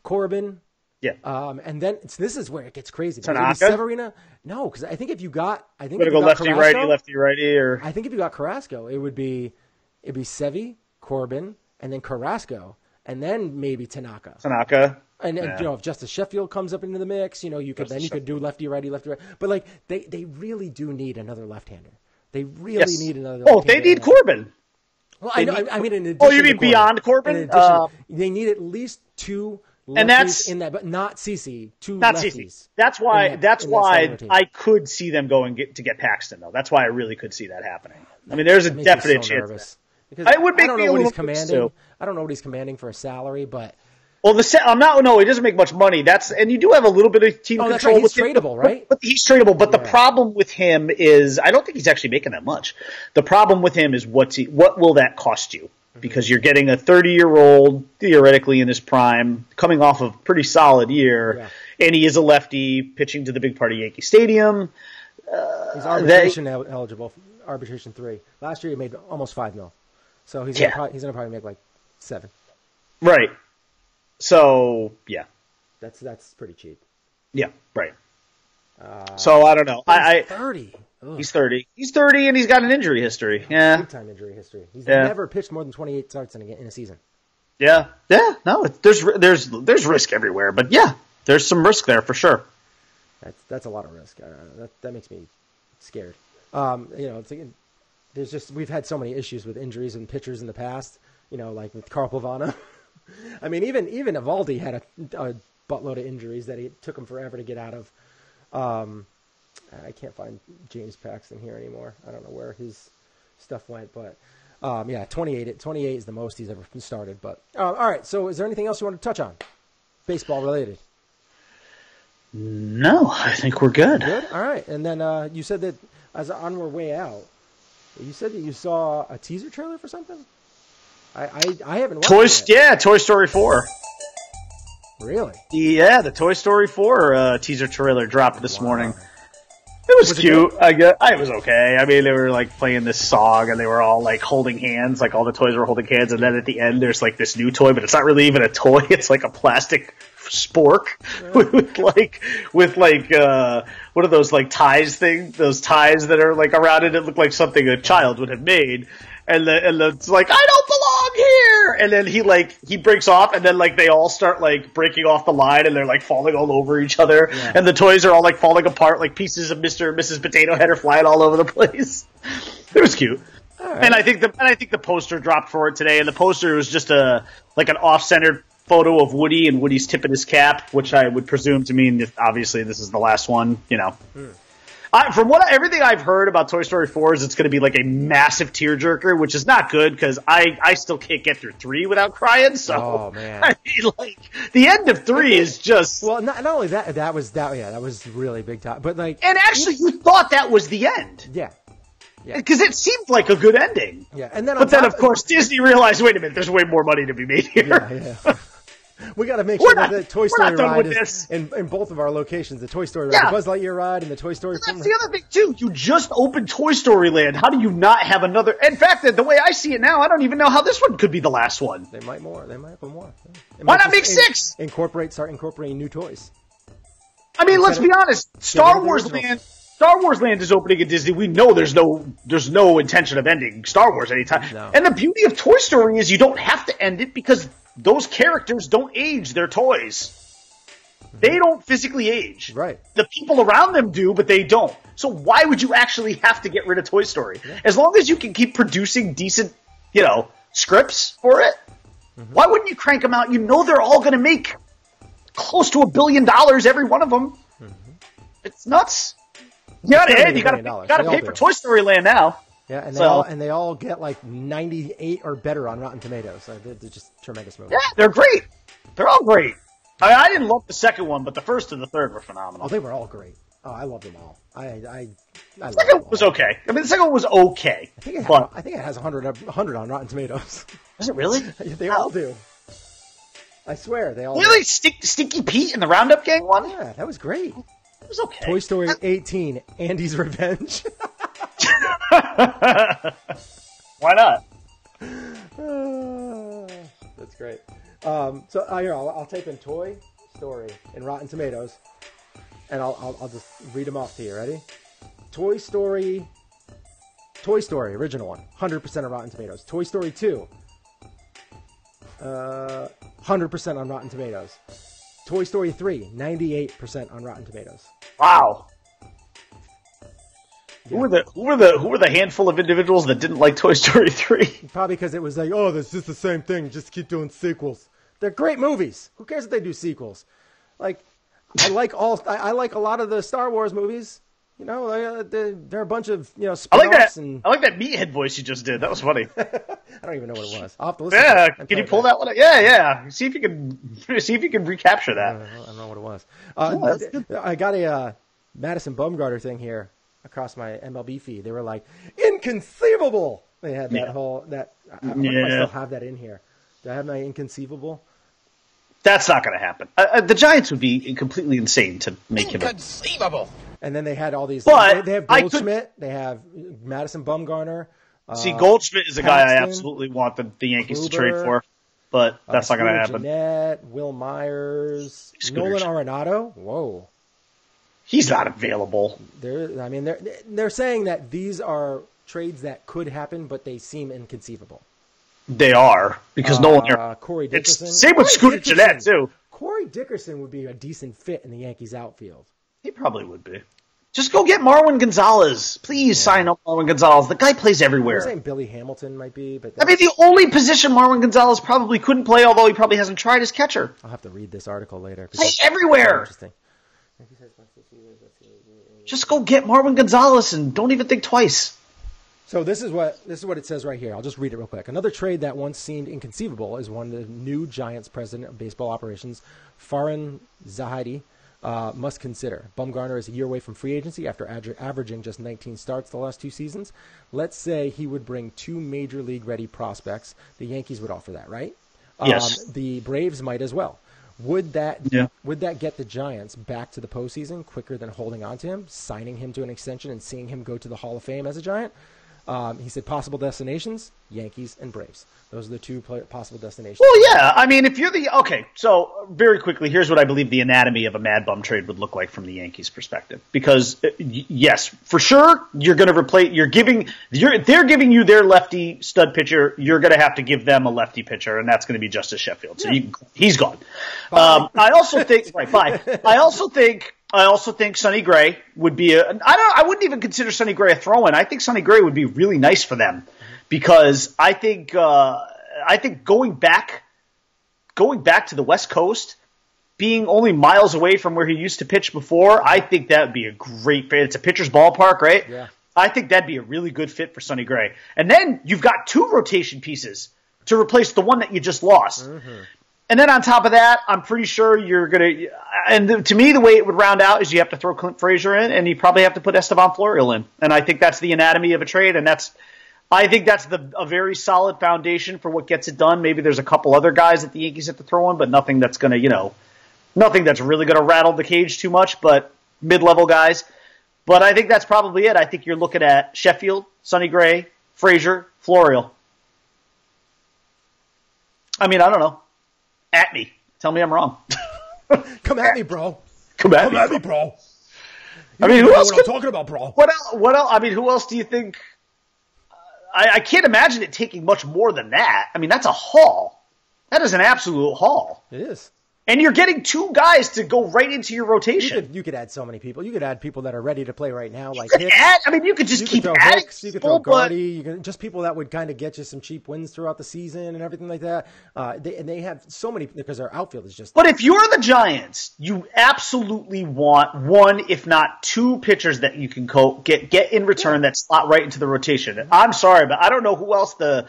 Corbin. Yeah. And then this is where it gets crazy. Tanaka? Severino? No, because I think if you got lefty righty, or I think if you got Carrasco, it'd be Sevy, Corbin, and then Carrasco, and then maybe Tanaka. And if Justice Sheffield comes up into the mix, you could do lefty righty. But they really do need another left-hander. They really need another. Oh, they need Corbin. Well, I mean, in addition you mean beyond Corbin? They need at least two. And that's in that, but not CC. Not CC. That's why I could see them going to get Paxton though. That's why I really could see that happening. I mean, there's a definite chance. It would make me a little commanding. I don't know what he's commanding for a salary, but he doesn't make much money. And you do have a little bit of team control. That's right. He's tradable, right? But he's tradable. But the problem with him is, I don't think he's actually making that much. The problem with him is what will that cost you? Because you're getting a 30-year-old, theoretically in his prime, coming off of a pretty solid year, and he is a lefty pitching to the big part of Yankee Stadium. He's arbitration eligible, arbitration 3. Last year he made almost $5 million, so he's gonna probably make like $7 million. Right. So that's pretty cheap. Yeah. Right. So I don't know. 30. Ugh. He's 30. He's 30, and he's got an injury history. Yeah, big time injury history. He's never pitched more than 28 starts in a season. Yeah. No, there's risk everywhere, but there's some risk there for sure. That's a lot of risk. That makes me scared. We've had so many issues with injuries and pitchers in the past. Like with Carl Pavana. I mean, even Eovaldi had a buttload of injuries that it took him forever to get out of. I can't find James Paxton here anymore. I don't know where his stuff went, but 28 is the most he's ever started. But all right, so is there anything else you want to touch on, baseball related? No, I think we're good. Good. All right, and then you said that as on our way out, you said that you saw a teaser trailer for something. I haven't watched it. Toy Story 4. Really? Yeah, the Toy Story 4 teaser trailer dropped this morning. It was cute. It was okay. I mean, they were like playing this song and they were all like holding hands, like all the toys were holding hands. And then at the end, there's like this new toy, but it's not really even a toy. It's like a plastic spork with what are those like ties thing? Those ties that are like around it. It looked like something a child would have made. And it's like, I don't belong here. And then he breaks off, and then like they all start like breaking off the line, and they're like falling all over each other. Yeah. And the toys are all like falling apart, like pieces of Mr. and Mrs. Potato Head are flying all over the place. It was cute. Right. And I think the poster dropped for it today, and the poster was just an off-centered photo of Woody and Woody's tipping his cap, which I would presume to mean that obviously this is the last one, From everything I've heard about Toy Story 4 is it's going to be like a massive tearjerker, which is not good because I still can't get through 3 without crying. So, oh man, I mean, like the end of 3 is just not only that was really big time, but like and actually you thought that was the end, yeah, because it seemed like a good ending, and then of course Disney realized, wait a minute, there's way more money to be made here. Yeah. We got to make sure that the Toy Story ride is in both of our locations. The Toy Story ride, the Buzz Lightyear ride, and the Toy Story. That's the other thing too. You just opened Toy Story Land. How do you not have another? In fact, the way I see it now, I don't even know how this one could be the last one. They might more. They might have more. Why not make 6? Start incorporating new toys. I mean, let's be honest. Star Wars Land is opening at Disney. We know there's no intention of ending Star Wars anytime. No. And the beauty of Toy Story is you don't have to end it because those characters don't age their toys. They don't physically age. Right. The people around them do, but they don't. So why would you actually have to get rid of Toy Story? Yeah. As long as you can keep producing decent, scripts for it, why wouldn't you crank them out? You know they're all going to make close to $1 billion, every one of them. It's nuts. You got to pay for Toy Story Land now. Yeah, and they all get like 98 or better on Rotten Tomatoes. They're just tremendous movies. Yeah, they're great. They're all great. I didn't love the second one, but the first and the third were phenomenal. Oh, they were all great. Oh, I loved them all. The second one was okay. I mean, the second one was okay. I think it has 100 on Rotten Tomatoes. Does it really? They all do. I swear, they all really? Stinky Pete and the Roundup Gang one? Yeah, that was great. It was okay. Toy Story 18, Andy's Revenge. Why not? That's great. Here, I'll type in Toy Story in Rotten Tomatoes, and I'll just read them off to you. Ready? Toy Story original one, 100% on Rotten Tomatoes. Toy Story 2, 100% on Rotten Tomatoes. Toy Story 3, 98% on Rotten Tomatoes. Wow. Yeah. Who were the handful of individuals that didn't like Toy Story 3? Probably because it was like, oh, that's just the same thing. Just keep doing sequels. They're great movies. Who cares if they do sequels? Like, I like a lot of the Star Wars movies. They're a bunch of spin-offs. I like that meathead voice you just did. That was funny. I don't even know what it was. I'll have to listen. Yeah, can you pull that one up? Yeah. See if you can recapture that. I don't know what it was. I got a Madison Bumgarner thing here across my MLB feed. They were like, inconceivable. They had that whole that. I wonder if I still have that in here. Do I have my inconceivable? That's not going to happen. The Giants would be completely insane to make him inconceivable. And then they had all these. But they have Goldschmidt. They have Madison Bumgarner. See, Goldschmidt is a guy Paxton, I absolutely want the Yankees Kluber, to trade for, but that's not going to happen. Jeanette, Will Myers, Nolan Arenado. Whoa, he's not available. They're saying that these are trades that could happen, but they seem inconceivable. They are because no one. Corey Dickerson. Same with Scooter Jeanette too. Corey Dickerson would be a decent fit in the Yankees outfield. He probably would be. Just go get Marwin Gonzalez. Please sign up Marwin Gonzalez. The guy plays everywhere. They're saying Billy Hamilton might be, but the only position Marwin Gonzalez probably couldn't play, although he probably hasn't tried, is catcher. I'll have to read this article later. Play everywhere. Interesting. Just go get Marwin Gonzalez and don't even think twice. So this is what it says right here. I'll just read it real quick. Another trade that once seemed inconceivable is one the new Giants president of baseball operations, Farhan Zahidi, must consider. Bumgarner is a year away from free agency after averaging just 19 starts the last two seasons. Let's say he would bring two major league ready prospects. The Yankees would offer that, right? Yes. The Braves might as well. Would that get the Giants back to the postseason quicker than holding on to him, signing him to an extension, and seeing him go to the Hall of Fame as a Giant? He said possible destinations, Yankees and Braves. Those are the two possible destinations. Well, yeah. I mean, if you're so very quickly, here's what I believe the anatomy of a MadBum trade would look like from the Yankees' perspective. Because, yes, for sure, you're going to replace, they're giving you their lefty stud pitcher. You're going to have to give them a lefty pitcher, and that's going to be Justice Sheffield. So he's gone. I also think, bye. I also think Sonny Gray would be I wouldn't even consider Sonny Gray a throw-in. I think Sonny Gray would be really nice for them because I think going back to the West Coast, being only miles away from where he used to pitch before, I think that would be a great fit. It's a pitcher's ballpark, right? Yeah. I think that'd be a really good fit for Sonny Gray. And then you've got two rotation pieces to replace the one that you just lost. Mm-hmm. And then on top of that, I'm pretty sure you're going to – and to me, the way it would round out is you have to throw Clint Frazier in, and you probably have to put Esteban Florial in. And I think that's the anatomy of a trade, and I think that's a very solid foundation for what gets it done. Maybe there's a couple other guys that the Yankees have to throw in, but nothing that's going to nothing that's really going to rattle the cage too much, but mid-level guys. But I think that's probably it. I think you're looking at Sheffield, Sonny Gray, Frazier, Florial. I mean, I don't know. At me. Tell me I'm wrong. Come at me, bro. Come at me, bro. I mean, who else? What I'm talking about, bro. What else? I mean, who else do you think? I can't imagine it taking much more than that. I mean, that's a haul. That is an absolute haul. It is. And you're getting 2 guys to go right into your rotation. You could add so many people. You could add people that are ready to play right now, like Hicks. You could just keep adding. You could throw Gardy. You can just people that would kind of get you some cheap wins throughout the season and everything like that. They have so many because their outfield is just. But if you're the Giants, you absolutely want 1, if not 2 pitchers that you can get in return that slot right into the rotation. I'm sorry, but I don't know who else the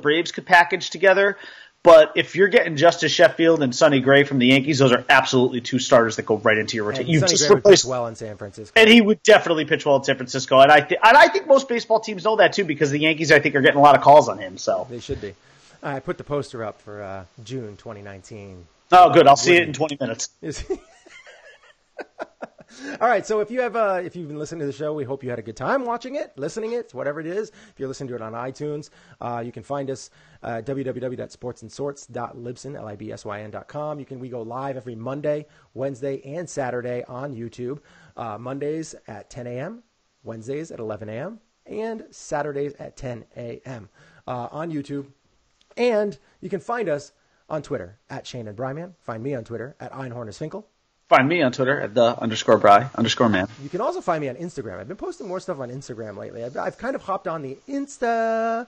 Braves could package together. But if you're getting Justice Sheffield and Sonny Gray from the Yankees, those are absolutely 2 starters that go right into your rotation. You just Gray would pitch well in San Francisco, and he would definitely pitch well in San Francisco. And I think most baseball teams know that too, because the Yankees, I think, are getting a lot of calls on him. So they should be. I put the poster up for June 2019. Oh, good. I'll see it in 20 minutes. All right, so if you've been listening to the show, we hope you had a good time watching it, listening it, whatever it is. If you're listening to it on iTunes, you can find us at www.sportsandsorts.libsyn.com. We go live every Monday, Wednesday, and Saturday on YouTube. Mondays at 10 a.m., Wednesdays at 11 a.m., and Saturdays at 10 a.m. On YouTube. And you can find us on Twitter at Shane and Bri Man. Find me on Twitter at Einhornersfinkel. Find me on Twitter at _Bri_man. You can also find me on Instagram. I've been posting more stuff on Instagram lately. I've kind of hopped on the Insta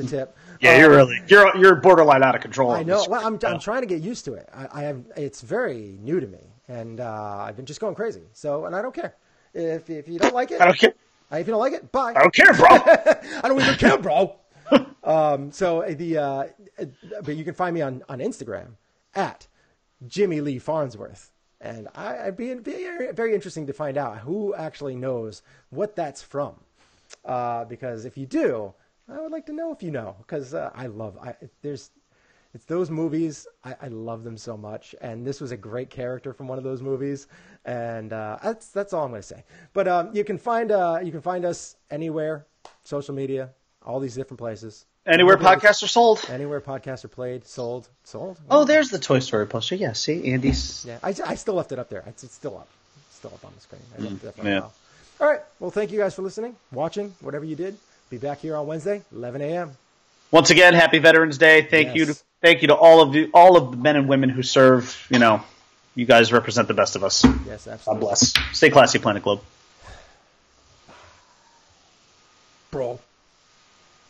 tip. Yeah, you're borderline out of control. I know. Well, I'm trying to get used to it. It's very new to me, and I've been just going crazy. So, and I don't care if you don't like it. I don't care. If you don't like it, bye. I don't care, bro. I don't even care, bro. But you can find me on Instagram at Jimmy Lee Farnsworth. And I'd be very interesting to find out who actually knows what that's from. Because if you do, I would like to know if you know. Because it's those movies. I love them so much. And this was a great character from one of those movies. And that's all I'm going to say. But you can find us anywhere, social media, all these different places. Anywhere podcasts are sold. Anywhere podcasts are played, sold. Oh, there's the Toy Story poster. Yeah, see, Andy's. Yeah, I still left it up there. It's still up. It's still up on the screen. I left it up for a while. All right. Well, thank you guys for listening, watching, whatever you did. Be back here on Wednesday, 11 a.m. Once again, happy Veterans Day. Thank you to all of the men and women who serve. You guys represent the best of us. Yes, absolutely. God bless. Stay classy, Planet Globe. Bro.